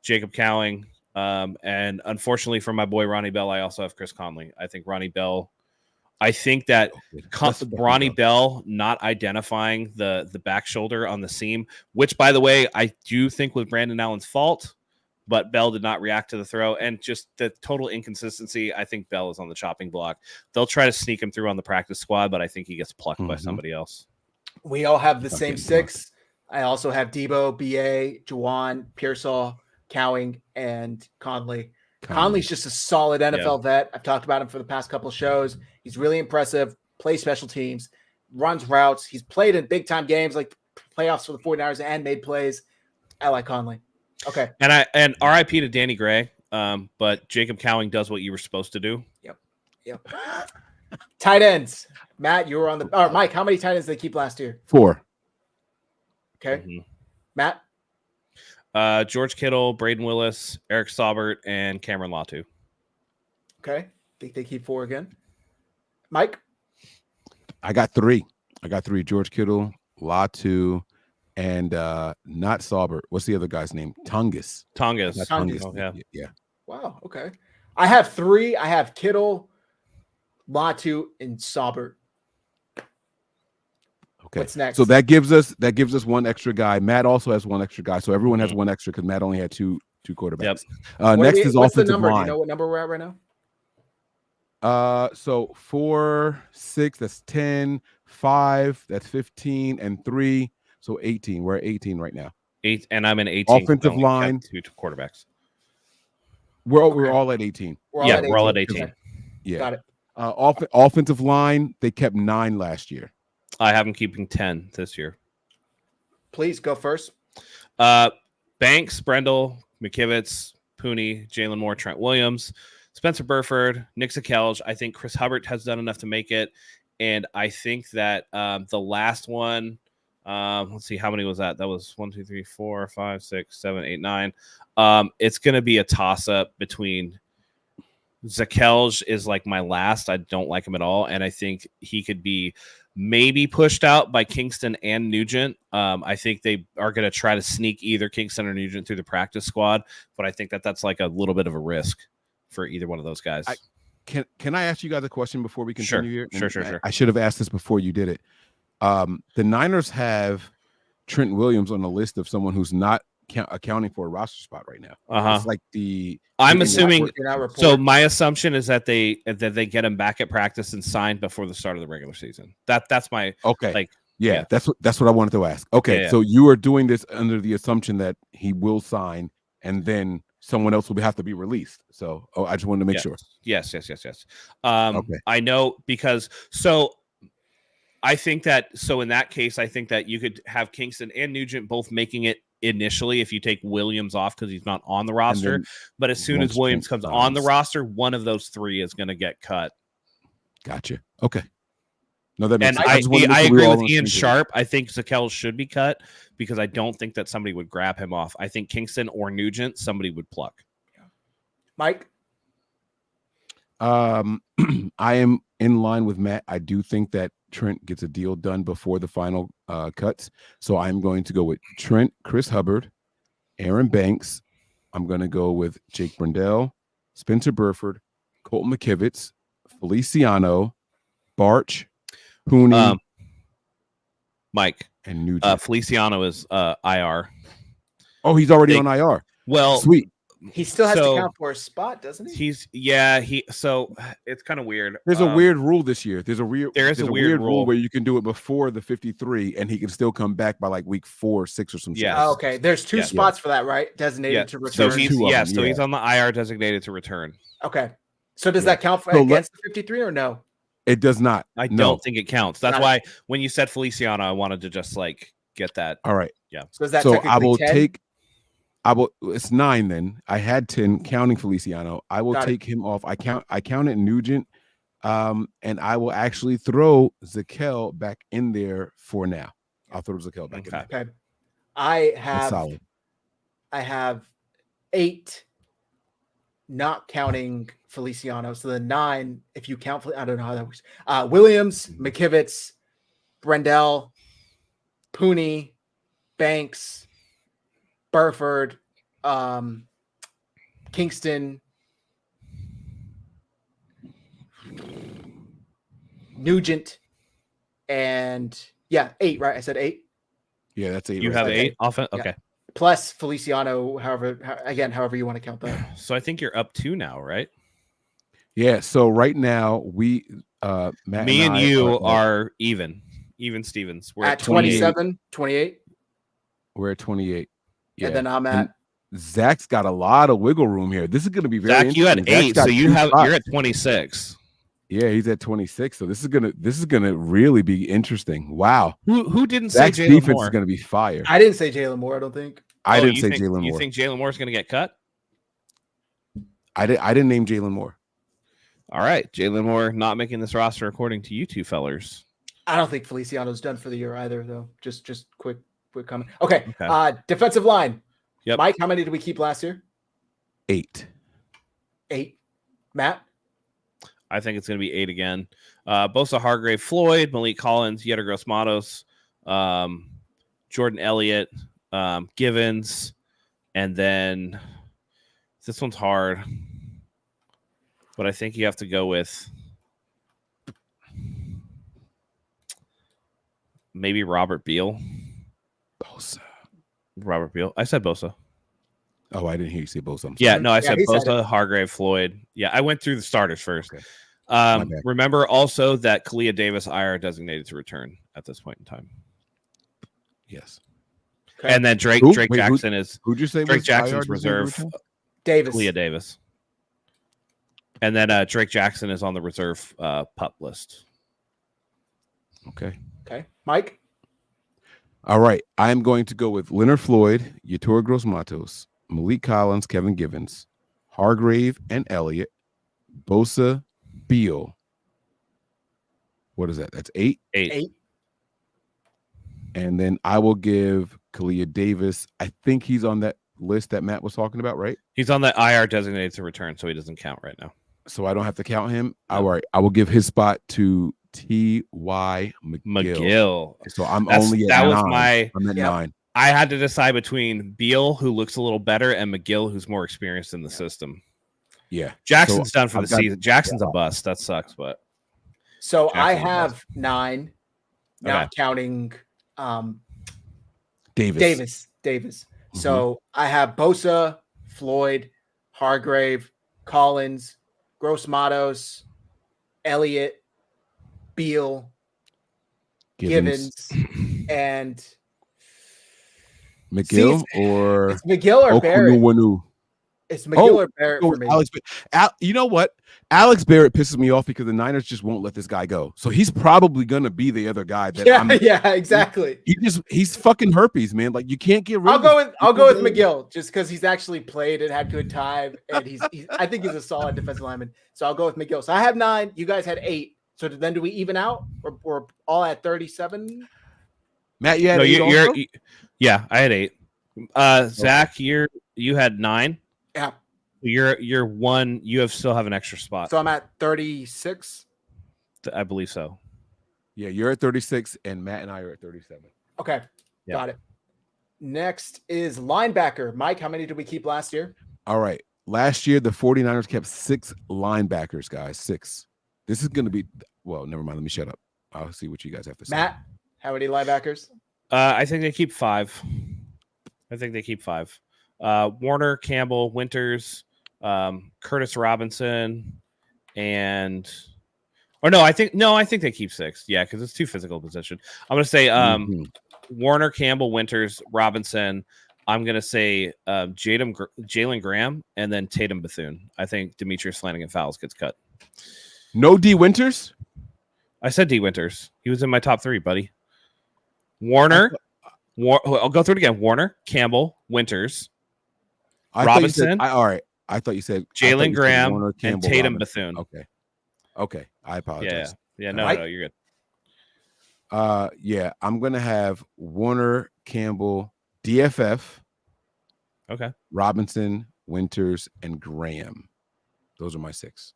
B: Jacob Cowing. And unfortunately for my boy Ronnie Bell, I also have Chris Conley. I think Ronnie Bell, I think that Ronnie Bell not identifying the back shoulder on the seam, which, by the way, I do think was Brandon Allen's fault, but Bell did not react to the throw, and just the total inconsistency. I think Bell is on the chopping block. They'll try to sneak him through on the practice squad, but I think he gets plucked by somebody else.
A: We all have the same six. I also have Debo, BA, Juwan, Pearsall, Cowing, and Conley. Conley's just a solid NFL vet. I've talked about him for the past couple of shows. He's really impressive, plays special teams, runs routes. He's played in big-time games like playoffs for the 49ers and made plays. I like Conley. Okay.
B: And RIP to Danny Gray, but Jacob Cowing does what you were supposed to do.
A: Yep. Tight ends. Matt, you were on the Mike, how many tight ends did they keep last year?
C: 4.
A: Okay. Matt?
B: George Kittle, Braden Willis, Eric Saubert, and Cameron Latu.
A: Okay. Think they keep 4 again. Mike?
C: I got 3. George Kittle, Latu, and not Saubert. What's the other guy's name? Tungus.
B: Oh,
C: yeah.
A: Wow. Okay. I have 3. I have Kittle, Latu, and Saubert.
C: Okay.
A: What's next?
C: So that gives us one extra guy. Matt also has one extra guy. So everyone has one extra because Matt only had two quarterbacks. Next is
A: what's
C: offensive
A: the number?
C: line.
A: Do you know what number we're at right now?
C: So 4, 6, that's 10, 5, that's 15, and 3, so 18. We're at 18 right now.
B: 8, and I'm in 18.
C: Offensive line,
B: 2 quarterbacks.
C: We're all at 18.
B: We're all at 18.
A: Okay.
C: Yeah,
A: got it.
C: Offensive line, they kept 9 last year.
B: I have them keeping 10 this year.
A: Please go first.
B: Banks, Brendel, McKivitz, Pooney, Jalen Moore, Trent Williams, Spencer Burford, Nick Zakelj. I think Chris Hubbard has done enough to make it. And I think that the last one, let's see, how many was that? That was 1, 2, 3, 4, 5, 6, 7, 8, 9. It's going to be a toss-up between Zakelj is like my last. I don't like him at all. And I think he could be maybe pushed out by Kingston and Nugent. I think they are going to try to sneak either Kingston or Nugent through the practice squad. But I think that's like a little bit of a risk for either one of those guys.
C: Can I ask you guys a question before we continue here?
B: Sure.
C: I should have asked this before you did it. The Niners have Trent Williams on the list of someone who's not accounting for a roster spot right now. It's like
B: I'm assuming. So my assumption is that they get him back at practice and signed before the start of the regular season. That's my
C: That's what I wanted to ask. Okay, so you are doing this under the assumption that he will sign and then someone else will have to be released. So I just wanted to make sure.
B: Yes. I know because I think that in that case, I think that you could have Kingston and Nugent both making it initially if you take Williams off because he's not on the roster. But as soon as Williams comes on the roster, one of those 3 is going to get cut.
C: Gotcha. Okay. No, that makes
B: sense. I agree with Ian Sharp. I think Zakelj should be cut because I don't think that somebody would grab him off. I think Kingston or Nugent, somebody would pluck.
A: Mike?
C: I am in line with Matt. I do think that Trent gets a deal done before the final cuts. So I'm going to go with Trent, Chris Hubbard, Aaron Banks. I'm going to go with Jake Brendel, Spencer Burford, Colton McKivitz, Feliciano, Barch, Pooney,
B: Mike,
C: and Nugent.
B: Feliciano is IR.
C: Oh, he's already on IR.
B: Well,
C: sweet.
A: He still has to
B: so
A: count for a spot, doesn't he?
B: So it's kind of weird.
C: There's a weird rule this year. There's a weird rule where you can do it before the 53, and he can still come back by like week 4 or 6 or some shit.
A: Oh, okay. There's 2 spots for that, right? Designated to return.
B: So he's on the IR designated to return.
A: Okay. So does that count for against the 53 or no?
C: It does not.
B: I don't think it counts. That's why when you said Feliciano, I wanted to just like get that.
C: All right.
B: Yeah.
A: So is that
C: I will
A: 10?
C: It's 9 then. I had 10 counting Feliciano. I will take him off. I counted Nugent. And I will actually throw Zakel back in there for now. I'll throw Zakel back in there.
A: Okay. I have 8, not counting Feliciano. So the 9, if you count, I don't know how that works. Williams, McKivitz, Brendel, Pooney, Banks, Burford, Kingston, Nugent, and 8, right? I said 8.
C: Yeah, that's 8.
B: You have 8 offense. Okay.
A: Plus Feliciano, however you want to count that.
B: So I think you're up 2 now, right?
C: Yeah. So right now me and
B: you are even Stevens. We're
A: at 27, 28.
C: We're at 28. Yeah.
A: And then I'm at
C: Zach's got a lot of wiggle room here. This is going to be very
B: Zach, you had 8, so you're at 26.
C: Yeah, he's at 26. So this is gonna really be interesting. Wow.
B: Who didn't
C: Zach's
B: say Jalen
C: defense
B: Moore?
C: is gonna be fire.
A: I didn't say Jalen Moore, I don't think.
C: I didn't say Jalen Moore.
B: You think Jalen Moore is gonna get cut?
C: I didn't name Jalen Moore.
B: All right. Jalen Moore not making this roster according to you two fellers.
A: I don't think Feliciano's done for the year either, though. Just quick comment. Okay. Defensive line.
B: Yep.
A: Mike, how many did we keep last year?
C: 8.
A: 8. Matt?
B: I think it's going to be 8 again. Bosa, Hargrave, Floyd, Malik Collins, Yetter Gross Matos, Jordan Elliott, Givens, and then this one's hard, but I think you have to go with maybe Robert Beal.
C: Bosa.
B: Robert Beal. I said Bosa.
C: Oh, I didn't hear you say Bosa.
B: I said Bosa, Hargrave, Floyd. Yeah, I went through the starters first.
C: Okay.
B: Remember also that Kalia Davis IR designated to return at this point in time.
C: Yes.
B: Okay. And then Drake Jackson is.
C: Who'd you say?
B: Drake Jackson's reserve.
A: Davis.
B: Kalia Davis. And then Drake Jackson is on the reserve pup list.
C: Okay.
A: Mike?
C: All right. I'm going to go with Leonard Floyd, Yetur Gross Matos, Malik Collins, Kevin Givens, Hargrave and Elliott, Bosa, Beal. What is that? That's 8?
B: 8.
C: And then I will give Kalia Davis. I think he's on that list that Matt was talking about, right?
B: He's on the IR designated to return, so he doesn't count right now.
C: So I don't have to count him. No. All right. I will give his spot to T.Y. McGill. So I'm only at 9. I'm at 9.
B: I had to decide between Beal, who looks a little better, and McGill, who's more experienced in the system.
C: Yeah.
B: Jackson's done for the season. Jackson's a bust. That sucks, but.
A: So Jackson's I have 9, not counting Davis. Mm-hmm. So I have Bosa, Floyd, Hargrave, Collins, Gross Matos, Elliott, Beal, Givens, and
C: McGill or
A: it's McGill or Barrett. It's McGill or Barrett for me.
C: You know what? Alex Barrett pisses me off because the Niners just won't let this guy go. So he's probably gonna be the other guy.
A: Exactly.
C: He's fucking herpes, man. Like you can't get rid.
A: I'll go with McGill just because he's actually played and had good time, and he's I think he's a solid defensive lineman. So I'll go with McGill. So I have 9. You guys had 8. So then do we even out or we're all at 37?
C: Matt, you had 8.
B: Yeah, I had 8. Zach, you had 9.
A: Yeah.
B: You're 1. You still have an extra spot.
A: So I'm at 36.
B: I believe so.
C: Yeah, you're at 36, and Matt and I are at 37.
A: Okay, got it. Next is linebacker. Mike, how many did we keep last year?
C: All right. Last year, the 49ers kept 6 linebackers, guys. 6. This is going to be – well, never mind. Let me shut up. I'll see what you guys have to say.
A: Matt, how many linebackers?
B: I think they keep 5. Warner, Campbell, Winters, Curtis Robinson, and I think they keep 6. Yeah, because it's 2 physical position. I'm gonna say Warner, Campbell, Winters, Robinson. I'm gonna say Jalen Graham, and then Tatum Bethune. I think Demetrius Flanagan-Fowles gets cut.
C: No D Winters.
B: I said D Winters. He was in my top 3, buddy. Warner. I'll go through it again. Warner, Campbell, Winters, Robinson.
C: All right. I thought you said
B: Jalen Graham,
C: Warner, Campbell,
B: and Tatum
C: Robinson.
B: Bethune.
C: Okay. I apologize.
B: Yeah. No, you're
C: good. Yeah, I'm gonna have Warner, Campbell, DFF.
B: Okay.
C: Robinson, Winters, and Graham. Those are my 6.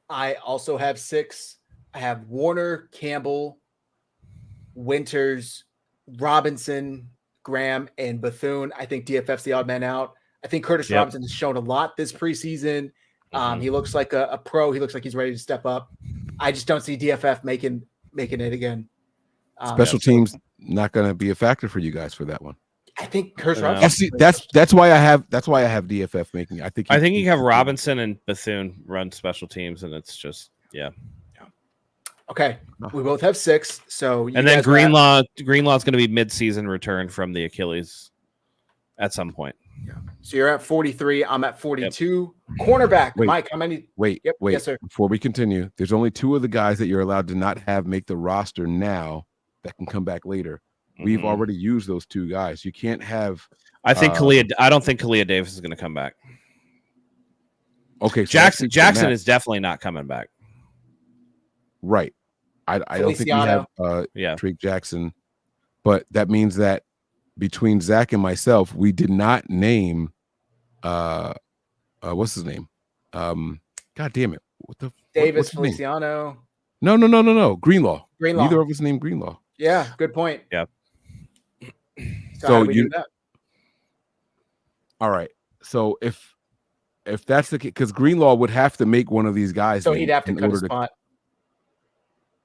A: I also have 6. I have Warner, Campbell, Winters, Robinson, Graham, and Bethune. I think DFF's the odd man out. I think Curtis Robinson has shown a lot this preseason. He looks like a pro. He looks like he's ready to step up. I just don't see DFF making it again.
C: Special teams not going to be a factor for you guys for that one.
A: I think Curtis Robinson.
C: That's why I have DFF making. I think
B: you have Robinson and Bethune run special teams, and it's just
A: Okay, we both have 6. So
B: and then Greenlaw's going to be mid-season return from the Achilles at some point.
A: Yeah. So you're at 43. I'm at 42. Yep. Cornerback, Mike. How many?
C: Wait.
A: Yes, sir.
C: Before we continue, there's only 2 of the guys that you're allowed to not have make the roster now that can come back later. We've already used those 2 guys. You can't have.
B: I don't think Kalia Davis is going to come back.
C: Okay,
B: so Jackson is definitely not coming back.
C: Right. I don't think we have Drake Jackson, but that means that between Zach and myself, we did not name what's his name? God damn it. What the
A: Davis Feliciano.
C: No. Greenlaw. Neither of us named Greenlaw.
A: Yeah, good point.
B: Yeah.
A: So you
C: all right. So if that's the case, because Greenlaw would have to make one of these guys.
A: So he'd have to cut a spot.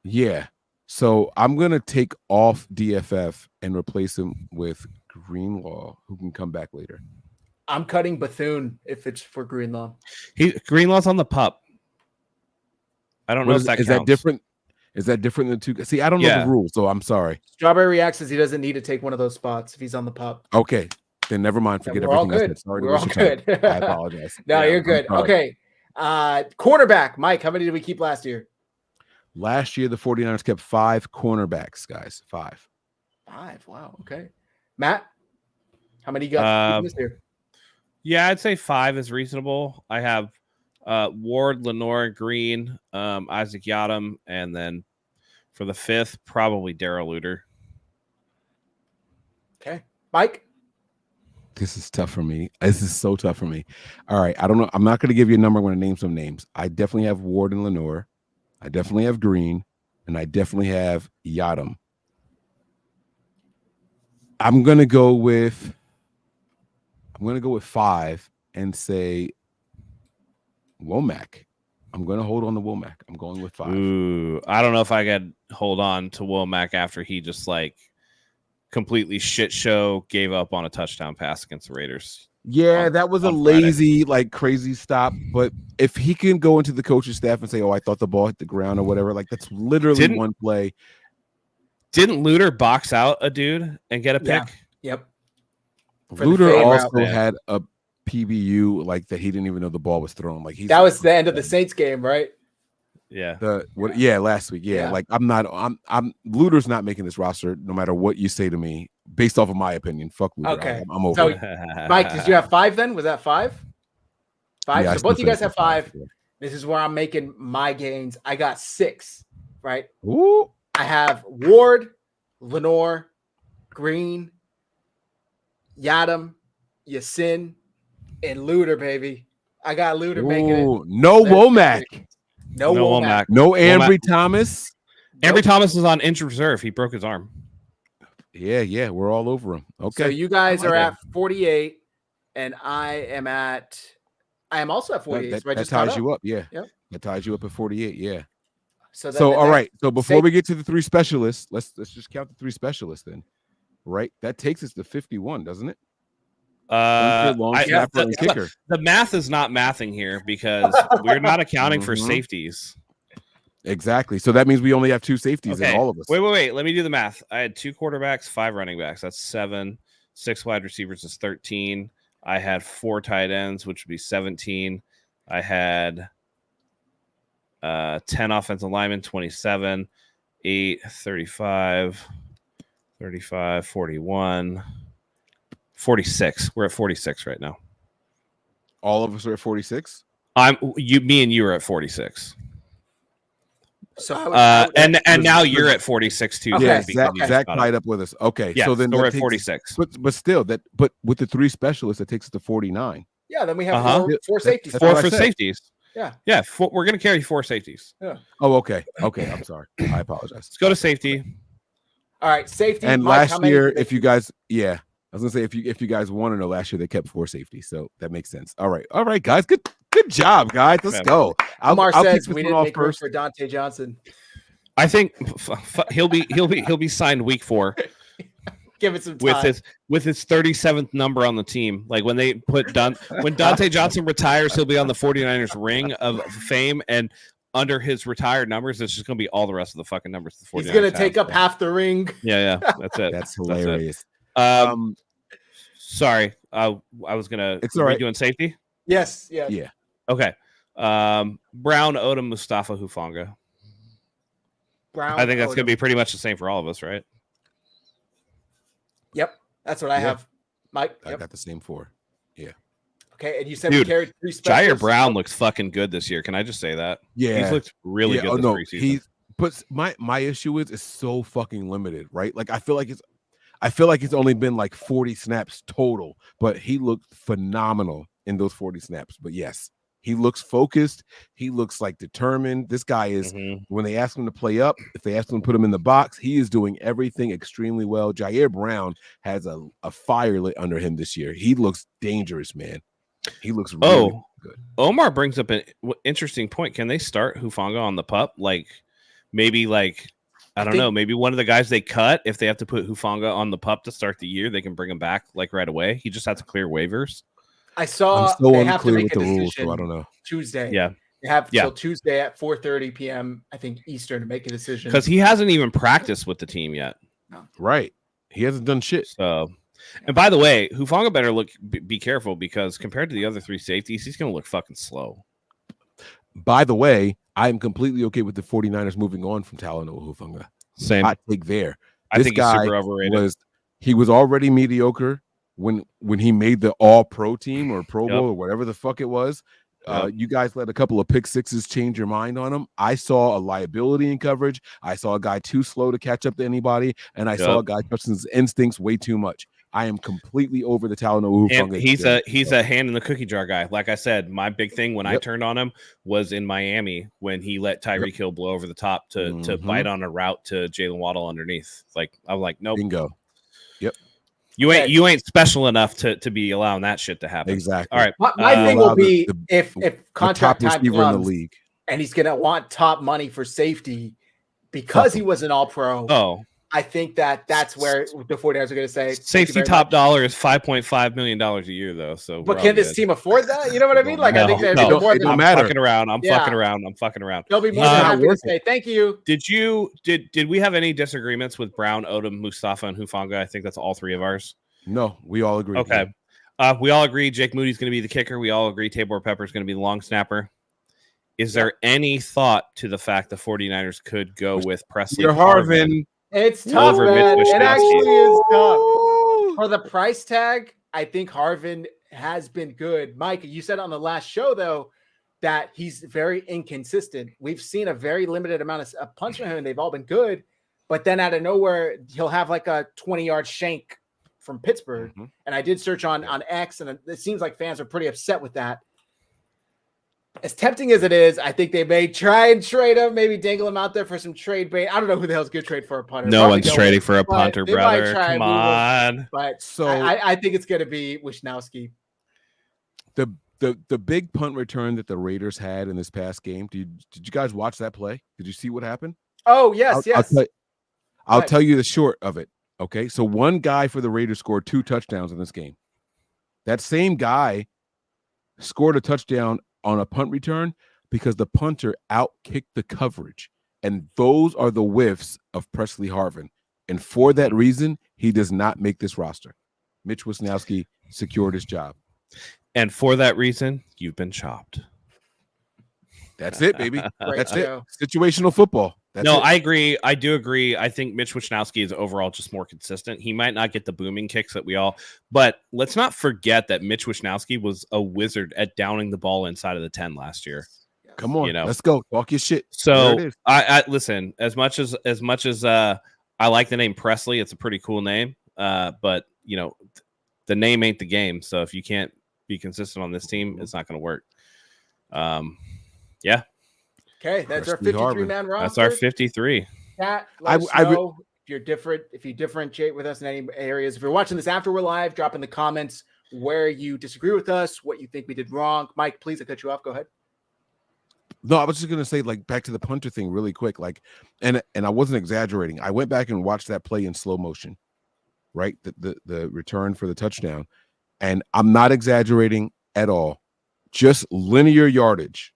C: Yeah. So I'm going to take off DFF and replace him with Greenlaw, who can come back later.
A: I'm cutting Bethune if it's for Greenlaw.
B: Greenlaw's on the pup. I don't know if that counts.
C: Is that different? Is that different than 2? See, I don't know the rules, so I'm sorry.
A: Strawberry React says he doesn't need to take one of those spots if he's on the pup.
C: Okay. Then never mind. Forget everything I said. Sorry,
A: we're all good.
C: I apologize.
A: No, you're good. Okay. Cornerback, Mike, how many did we keep last year?
C: Last year, the 49ers kept 5 cornerbacks, guys. 5.
A: 5. Wow. Okay. Matt, how many you got this year?
B: Yeah, I'd say 5 is reasonable. I have Ward, Lenore, Green, Isaac Yadam, and then for the 5th, probably Darrell Luter.
A: Okay. Mike?
C: This is tough for me. This is so tough for me. All right. I don't know. I'm not going to give you a number. I'm going to name some names. I definitely have Ward and Lenore. I definitely have Green, and I definitely have Yadam. I'm gonna go with 5 and say Womack. I'm gonna hold on to Womack. I'm going with 5.
B: Ooh, I don't know if I could hold on to Womack after he just completely shit show, gave up on a touchdown pass against the Raiders.
C: Yeah, that was a lazy, crazy stop. But if he can go into the coaching staff and say, "Oh, I thought the ball hit the ground" or whatever, that's literally one play.
B: Didn't Luter box out a dude and get a pick?
A: Yep.
C: Luter also had a PBU that he didn't even know the ball was thrown.
A: That was the end of the Saints game, right?
B: Yeah.
C: Last week. Yeah. I'm Luter's not making this roster no matter what you say to me based off of my opinion. Fuck Luter.
A: Okay.
C: I'm over.
A: So, Mike, did you have 5 then? Was that 5? 5?
C: Yeah,
A: so both you guys have 5.
C: Yeah.
A: This is where I'm making my gains. I got 6, right?
C: Ooh.
A: I have Ward, Lenore, Green, Yadam, Yasin, and Luter, baby. I got Luter making it.
C: No Womack.
A: No Womack.
C: No Ambry Thomas.
B: Ambry Thomas is on injured reserve. He broke his arm.
C: Yeah. We're all over him. Okay.
A: So you guys are at 48, and I am also at 48.
C: That ties you up. Yeah. Yep. That ties you up at 48. Yeah. So all right. So before we get to the 3 specialists, let's just count the 3 specialists then. Right? That takes us to 51, doesn't it? Long snapper and kicker.
B: The math is not mathing here because we're not accounting for safeties.
C: Exactly. So that means we only have 2 safeties in all of us.
B: Wait. Let me do the math. I had 2 quarterbacks, 5 running backs. That's 7. 6 wide receivers is 13. I had 4 tight ends, which would be 17. I had 10 offensive linemen, 27. 8, 35, 41, 46. We're at 46 right now.
C: All of us are at 46?
B: Me and you are at 46.
A: So
B: and now you're at 46 too.
C: Okay. Yeah, Zach tied up with us. Okay,
B: yeah,
C: so then
B: we're at 46.
C: But still, with the 3 specialists, that takes us to 49.
A: Yeah, then we have 4 safeties.
B: 4 for safeties.
A: Yeah.
B: We're gonna carry 4 safeties.
A: Yeah.
C: Oh, okay. I'm sorry. I apologize.
B: Let's go to safety.
A: All right, safety.
C: And Mike, last year, if you guys, I was gonna say if you guys want to know, last year they kept 4 safeties, so that makes sense. All right, guys, good job, guys. Let's go.
A: Omar says we didn't make room for Dante Johnson.
B: I think he'll be signed week 4.
A: Give it some time.
B: With his 37th number on the team. Like when they put when Dante Johnson retires, he'll be on the 49ers ring of fame, and under his retired numbers, it's just going to be all the rest of the fucking numbers. The 49ers
A: He's going to take up half the ring.
B: Yeah, that's it.
C: That's hilarious.
B: Sorry, I was gonna.
C: It's all right.
B: Doing safety.
A: Yes. Yeah.
B: Okay. Brown, Odom, Mustafa, Hufanga.
A: Brown.
B: I think that's gonna be pretty much the same for all of us, right?
A: Yep, that's what I have. Mike,
C: I got the same 4. Yeah.
A: Okay, and you said we carried 3 specials.
B: Jair Brown looks fucking good this year. Can I just say that?
C: Yeah,
B: he's looked really good this preseason.
C: But my issue is it's so fucking limited, right? Like I feel like it's only been like 40 snaps total, but he looked phenomenal in those 40 snaps. But yes, he looks focused. He looks like determined. This guy is, when they ask him to play up, if they ask him to put him in the box, he is doing everything extremely well. Jair Brown has a fire lit under him this year. He looks dangerous, man. He looks really good.
B: Omar brings up an interesting point. Can they start Hufanga on the pup? Maybe I don't know. Maybe one of the guys they cut, if they have to put Hufanga on the pup to start the year, they can bring him back right away. He just has to clear waivers.
A: I saw they have to make a decision rules, so I don't know. Tuesday.
B: Yeah.
A: They have till Tuesday at 4:30 p.m. I think Eastern to make a decision.
B: Because he hasn't even practiced with the team yet.
A: No.
C: Right. He hasn't done shit.
B: So, and by the way, Hufanga better be careful because compared to the other 3 safeties, he's going to look fucking slow.
C: By the way, I'm completely okay with the 49ers moving on from Talanoa Hufanga.
B: Same.
C: I think there.
B: I think he's super overrated.
C: He was already mediocre when he made the All-Pro team or Pro Bowl or whatever the fuck it was. You guys let a couple of pick sixes change your mind on him. I saw a liability in coverage. I saw a guy too slow to catch up to anybody, and I saw a guy trusting his instincts way too much. I am completely over the Talanoa Hufanga.
B: He's a hand in the cookie jar guy. Like I said, my big thing when I turned on him was in Miami when he let Tyreek Hill blow over the top to bite on a route to Jalen Waddle underneath. I'm like, nope.
C: Bingo. Yep.
B: You ain't special enough to be allowing that shit to happen.
C: Exactly.
B: All right.
A: My thing will be if contract time
C: receiver
A: comes
C: in the league,
A: and he's gonna want top money for safety because he was an All-Pro.
B: Oh.
A: I think that's where the 49ers are going to say
B: safety top dollar is $5.5 million a year, though. So,
A: but can this team afford that? You know what I mean? I think they're more than
B: matter. I'm fucking around.
A: They'll be more than happy to say thank you.
B: Did we have any disagreements with Brown, Odom, Mustafa, and Hufanga? I think that's all 3 of ours.
C: No, we all agree.
B: Okay, we all agree. Jake Moody's going to be the kicker. We all agree Tabor Pepper's going to be the long snapper. Is there any thought to the fact the 49ers could go with Presley
C: Harvin?
A: It's tough, man. It actually is tough. For the price tag, I think Harvin has been good. Mike, you said on the last show, though, that he's very inconsistent. We've seen a very limited amount of punch from him, and they've all been good. But then out of nowhere, he'll have like a 20-yard shank from Pittsburgh. And I did search on X, and it seems like fans are pretty upset with that. As tempting as it is, I think they may try and trade him, maybe dangle him out there for some trade bait. I don't know who the hell's good trade for a punter.
B: No one's trading for a punter, brother. Come on.
A: But so I think it's going to be Wisnowski.
C: The big punt return that the Raiders had in this past game. Did you guys watch that play? Did you see what happened?
A: Oh, yes, yes.
C: I'll tell you the short of it. Okay, so one guy for the Raiders scored 2 touchdowns in this game. That same guy scored a touchdown on a punt return because the punter outkicked the coverage. And those are the whiffs of Presley Harvin. And for that reason, he does not make this roster. Mitch Wisnowski secured his job.
B: And for that reason, you've been chopped.
C: That's it, baby. That's
A: show.
C: it. Situational football. That's it.
B: I agree. I do agree. I think Mitch Wisnowski is overall just more consistent. He might not get the booming kicks that we all, but let's not forget that Mitch Wisnowski was a wizard at downing the ball inside of the 10 last year.
C: Come on, let's go. Talk your shit.
B: So I listen, as much as I like the name Presley, it's a pretty cool name. But the name ain't the game. So if you can't be consistent on this team, it's not going to work. Yeah.
A: Okay, that's our 53-man roster.
B: That's our 53.
A: Let us know if you're different, if you differentiate with us in any areas. If you're watching this after we're live, drop in the comments where you disagree with us, what you think we did wrong. Mike, please, I cut you off. Go ahead.
C: No, I was just gonna say, like, back to the punter thing really quick, like, and I wasn't exaggerating. I went back and watched that play in slow motion, right? The return for the touchdown, and I'm not exaggerating at all. Just linear yardage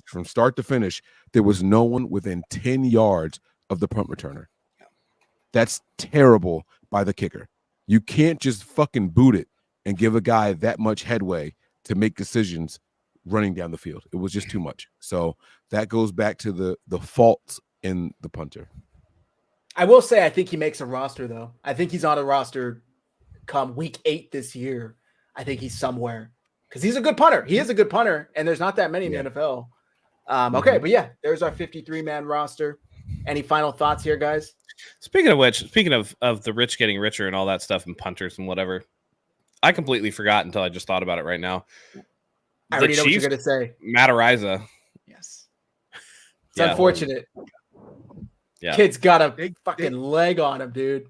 C: from start to finish. There was no one within 10 yards of the punt returner. That's terrible by the kicker. You can't just fucking boot it and give a guy that much headway to make decisions running down the field. It was just too much. So that goes back to the faults in the punter.
A: I will say I think he makes a roster, though. I think he's on a roster come week 8 this year. I think he's somewhere because he's a good punter. He is a good punter, and there's not that many in the NFL. Okay, but yeah, there's our 53-man roster. Any final thoughts here, guys?
B: Speaking of which, speaking of the rich getting richer and all that stuff and punters and whatever, I completely forgot until I just thought about it right now.
A: I already know what you're going to say.
B: Matt Ariza.
A: Yes. It's unfortunate.
B: Yeah.
A: Kid's got a big fucking leg on him, dude.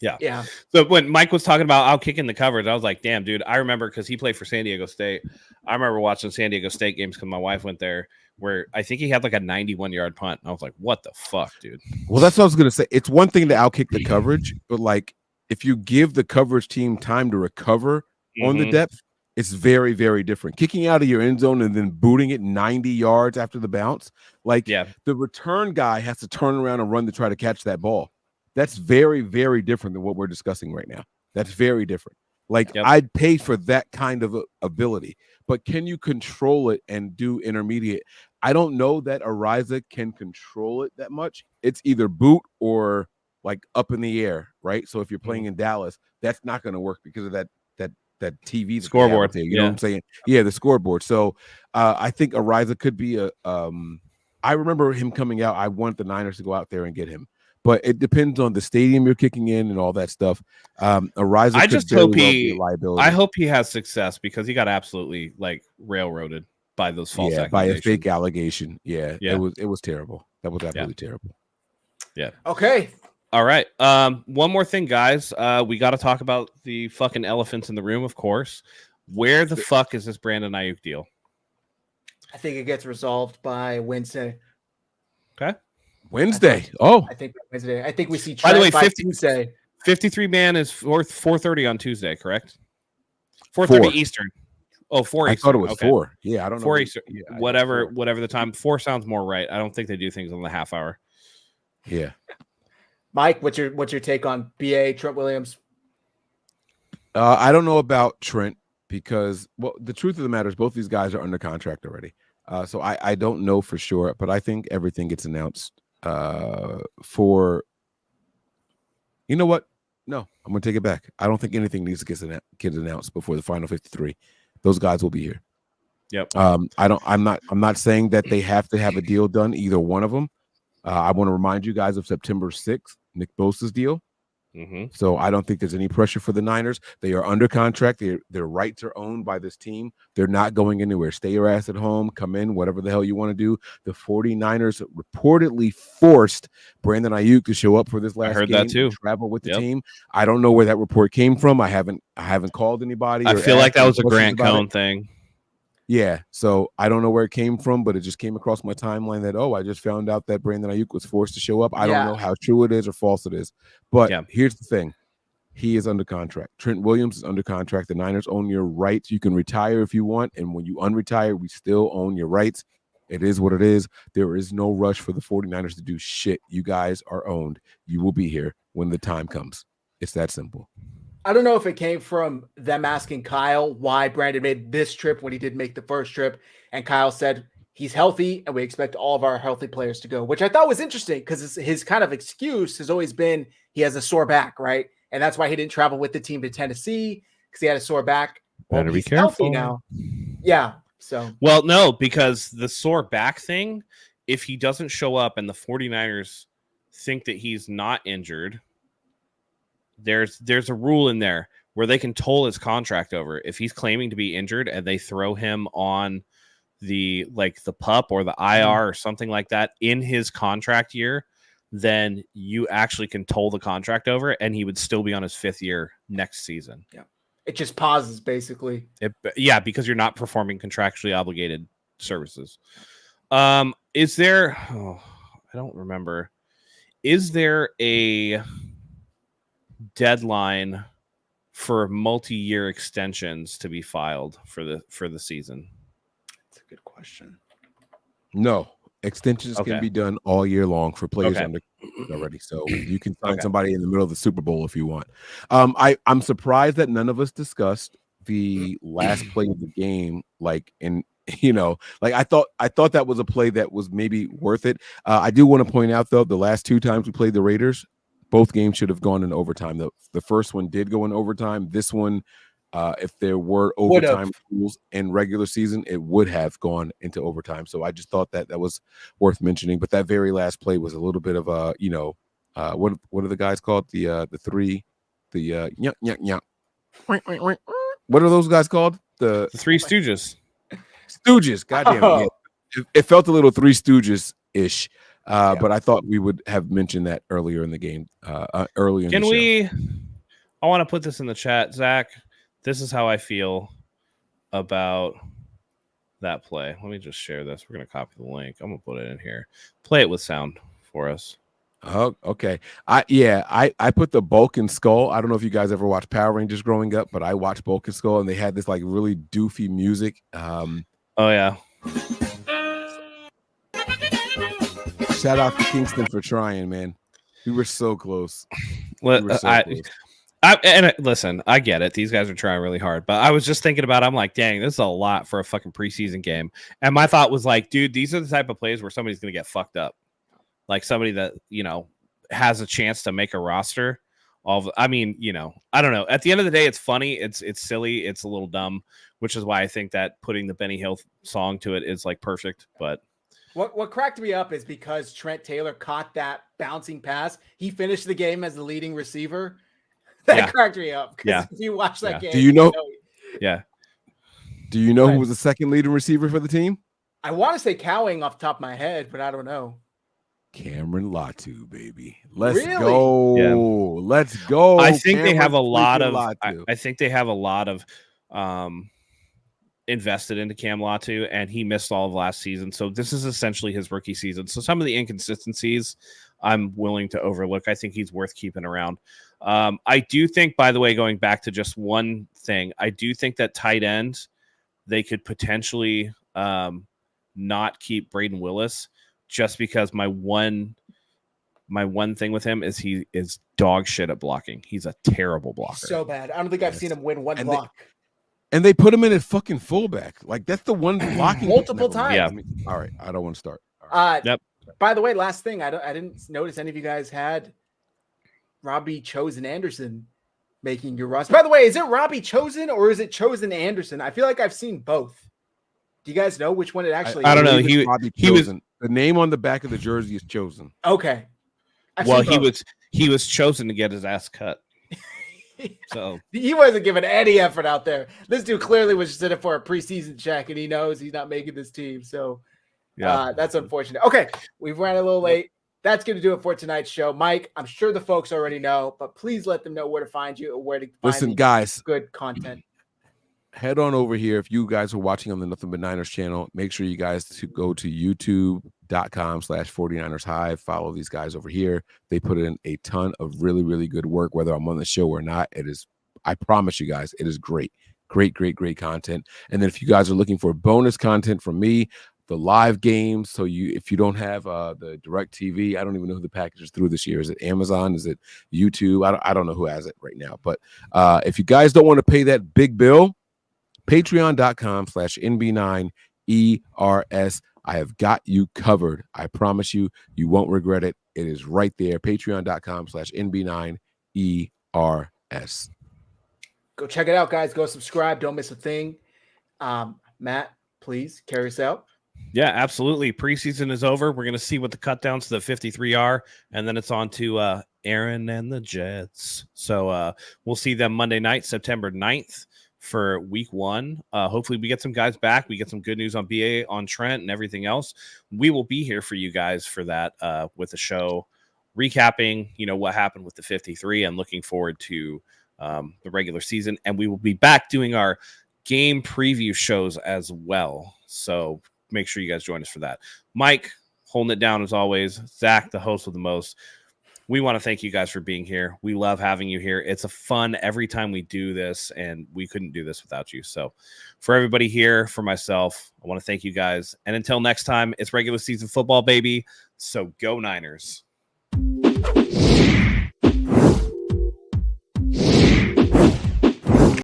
B: Yeah.
A: Yeah.
B: So when Mike was talking about out kicking the coverage, I was like, damn, dude. I remember because he played for San Diego State. I remember watching San Diego State games because my wife went there where I think he had like a 91-yard punt. And I was like, what the fuck, dude?
C: Well, that's what I was going to say. It's one thing to outkick the coverage, but like if you give the coverage team time to recover on the depth, it's very, very different. Kicking out of your end zone and then booting it 90 yards after the bounce, like the return guy has to turn around and run to try to catch that ball. That's very, very different than what we're discussing right now. That's very different. Like I'd pay for that kind of ability, but can you control it and do intermediate? I don't know that Ariza can control it that much. It's either boot or like up in the air, right? So if you're playing in Dallas, that's not going to work because of that TV
B: scoreboard
C: thing, you know what I'm saying? Yeah, the scoreboard. So I think Ariza could be a I remember him coming out. I want the Niners to go out there and get him, but it depends on the stadium you're kicking in and all that stuff. Ariza,
B: I just hope I hope he has success because he got absolutely like railroaded by those false accusations.
C: By a fake allegation. Yeah, it was terrible. That was absolutely terrible.
B: Yeah.
A: Okay.
B: All right. One more thing, guys. We got to talk about the fucking elephants in the room, of course. Where the fuck is this Brandon Ayuk deal?
A: I think it gets resolved by Wednesday.
B: Okay.
C: Wednesday.
A: I think Wednesday. I think we see Trent by Tuesday.
B: 53-man is 4:30 on Tuesday, correct? 4:30 Eastern. Oh, 4 Eastern.
C: I thought it was 4. Yeah, I don't know.
B: 4 Eastern. Yeah, whatever the time. 4 sounds more right. I don't think they do things on the half hour.
C: Yeah.
A: Mike, what's your take on BA Trent Williams?
C: I don't know about Trent because, well, the truth of the matter is both these guys are under contract already. So I don't know for sure, but I think everything gets announced for. You know what? No, I'm going to take it back. I don't think anything needs to get announced before the final 53. Those guys will be here.
B: Yep.
C: I'm not saying that they have to have a deal done, either one of them. I want to remind you guys of September 6th, Nick Bosa's deal. So I don't think there's any pressure for the Niners. They are under contract. Their rights are owned by this team. They're not going anywhere. Stay your ass at home. Come in, whatever the hell you want to do. The 49ers reportedly forced Brandon Ayuk to show up for this last game.
B: I heard that too.
C: Travel with the team. I don't know where that report came from. I haven't called anybody.
B: I feel like that was a Grant Cohn thing.
C: Yeah, so I don't know where it came from, but it just came across my timeline that, I just found out that Brandon Ayuk was forced to show up. I don't know how true it is or false it is. But here's the thing. He is under contract. Trent Williams is under contract. The Niners own your rights. You can retire if you want, and when you unretire, we still own your rights. It is what it is. There is no rush for the 49ers to do shit. You guys are owned. You will be here when the time comes. It's that simple.
A: I don't know if it came from them asking Kyle why Brandon made this trip when he did make the first trip, and Kyle said he's healthy and we expect all of our healthy players to go, which I thought was interesting because his kind of excuse has always been he has a sore back, right? And that's why he didn't travel with the team to Tennessee because he had a sore back.
B: Better be careful
A: now. Yeah. So,
B: well, no, because the sore back thing, if he doesn't show up and the 49ers think that he's not injured, there's a rule in there where they can toll his contract over. If he's claiming to be injured and they throw him on the PUP or the IR or something like that in his contract year, then you actually can toll the contract over and he would still be on his 5th year next season.
A: Yeah. It just pauses basically.
B: Because you're not performing contractually obligated services. Is there, I don't remember. Is there a deadline for multi-year extensions to be filed for the season?
A: That's a good question.
C: No. Extensions can be done all year long for players under already. So you can find somebody in the middle of the Super Bowl if you want. I'm surprised that none of us discussed the last play of the game. I thought that was a play that was maybe worth it. I do want to point out though, the last 2 times we played the Raiders, both games should have gone in overtime. The first one did go in overtime. This one, if there were overtime rules in regular season, it would have gone into overtime. So I just thought that was worth mentioning. But that very last play was a little bit of a, what are the guys called? The three, what are those guys called? The
B: Three Stooges.
C: Stooges. Goddamn. Oh. Yeah. It felt a little Three Stooges-ish. But I thought we would have mentioned that earlier in the game. Earlier in the show.
B: I want to put this in the chat, Zach. This is how I feel about that play. Let me just share this. We're going to copy the link. I'm going to put it in here. Play it with sound for us.
C: Oh, okay. I put the Bulk and Skull. I don't know if you guys ever watched Power Rangers growing up, but I watched Bulk and Skull, and they had this really doofy music.
B: Oh, yeah.
C: Shout out to Kingston for trying, man. We were so close.
B: Listen, I get it. These guys are trying really hard, but I was just thinking about, I'm like, dang, this is a lot for a fucking preseason game. And my thought was like, dude, these are the type of plays where somebody's going to get fucked up. Like somebody that, has a chance to make a roster. I don't know. At the end of the day, it's funny. It's silly. It's a little dumb, which is why I think that putting the Benny Hill song to it is perfect. But
A: what cracked me up is because Trent Taylor caught that bouncing pass. He finished the game as the leading receiver. That cracked me up. If you watch that game,
C: do you know?
A: Do
C: you know who was the second leading receiver for the team?
A: I want to say Cowing off the top of my head, but I don't know.
C: Cameron Latu, baby. Let's go. Yeah. Let's go.
B: I think they have a lot of. I think they have a lot of invested into Cam Latu, and he missed all of last season. So this is essentially his rookie season. So some of the inconsistencies I'm willing to overlook. I think he's worth keeping around. I do think, by the way, going back to just one thing, I do think that tight end, they could potentially not keep Braden Willis, just because my one thing with him is he is dog shit at blocking. He's a terrible blocker.
A: So bad. I don't think I've seen him win one block.
C: And they put him in at fucking fullback. That's the one blocking
A: multiple times.
C: Yeah. All right. I don't want to start.
B: Yep.
A: By the way, last thing, I didn't notice any of you guys had Robbie Chosen Anderson making your roster. By the way, is it Robbie Chosen or is it Chosen Anderson? I feel like I've seen both. Do you guys know which one it actually is?
B: I don't know.
C: He was the name on the back of the jersey is Chosen.
A: Okay.
B: He was chosen to get his ass cut. So
A: he wasn't giving any effort out there. This dude clearly was just in it for a preseason check, and he knows he's not making this team. So that's unfortunate. Okay, we've ran a little late. That's going to do it for tonight's show. Mike, I'm sure the folks already know, but please let them know where to find you or where to find
C: guys,
A: good content.
C: Head on over here. If you guys are watching on the Nothing But Niners channel, make sure you guys go to YouTube, patreon.com/49ers Hive. Follow these guys over here. They put in a ton of really, really good work, whether I'm on the show or not. It is, I promise you guys, it is great content. And then if you guys are looking for bonus content from me, the live games. So if you don't have the Direct TV, I don't even know who the package is through this year. Is it Amazon? Is it YouTube? I don't know who has it right now. But if you guys don't want to pay that big bill, patreon.com/NB9ERS. I have got you covered. I promise you, you won't regret it. It is right there. Patreon.com/NB9ERS.
A: Go check it out, guys. Go subscribe. Don't miss a thing. Matt, please carry us out.
B: Yeah, absolutely. Preseason is over. We're going to see what the cut downs to the 53 are, and then it's on to Aaron and the Jets. So we'll see them Monday night, September 9th for week 1. Hopefully we get some guys back. We get some good news on BA, on Trent, and everything else. We will be here for you guys for that with the show, recapping, what happened with the 53 and looking forward to the regular season. And we will be back doing our game preview shows as well. So make sure you guys join us for that. Mike, holding it down as always. Zach, the host with the most. We want to thank you guys for being here. We love having you here. It's a fun every time we do this, and we couldn't do this without you. So for everybody here, for myself, I want to thank you guys. And until next time, it's regular season football, baby. So go Niners.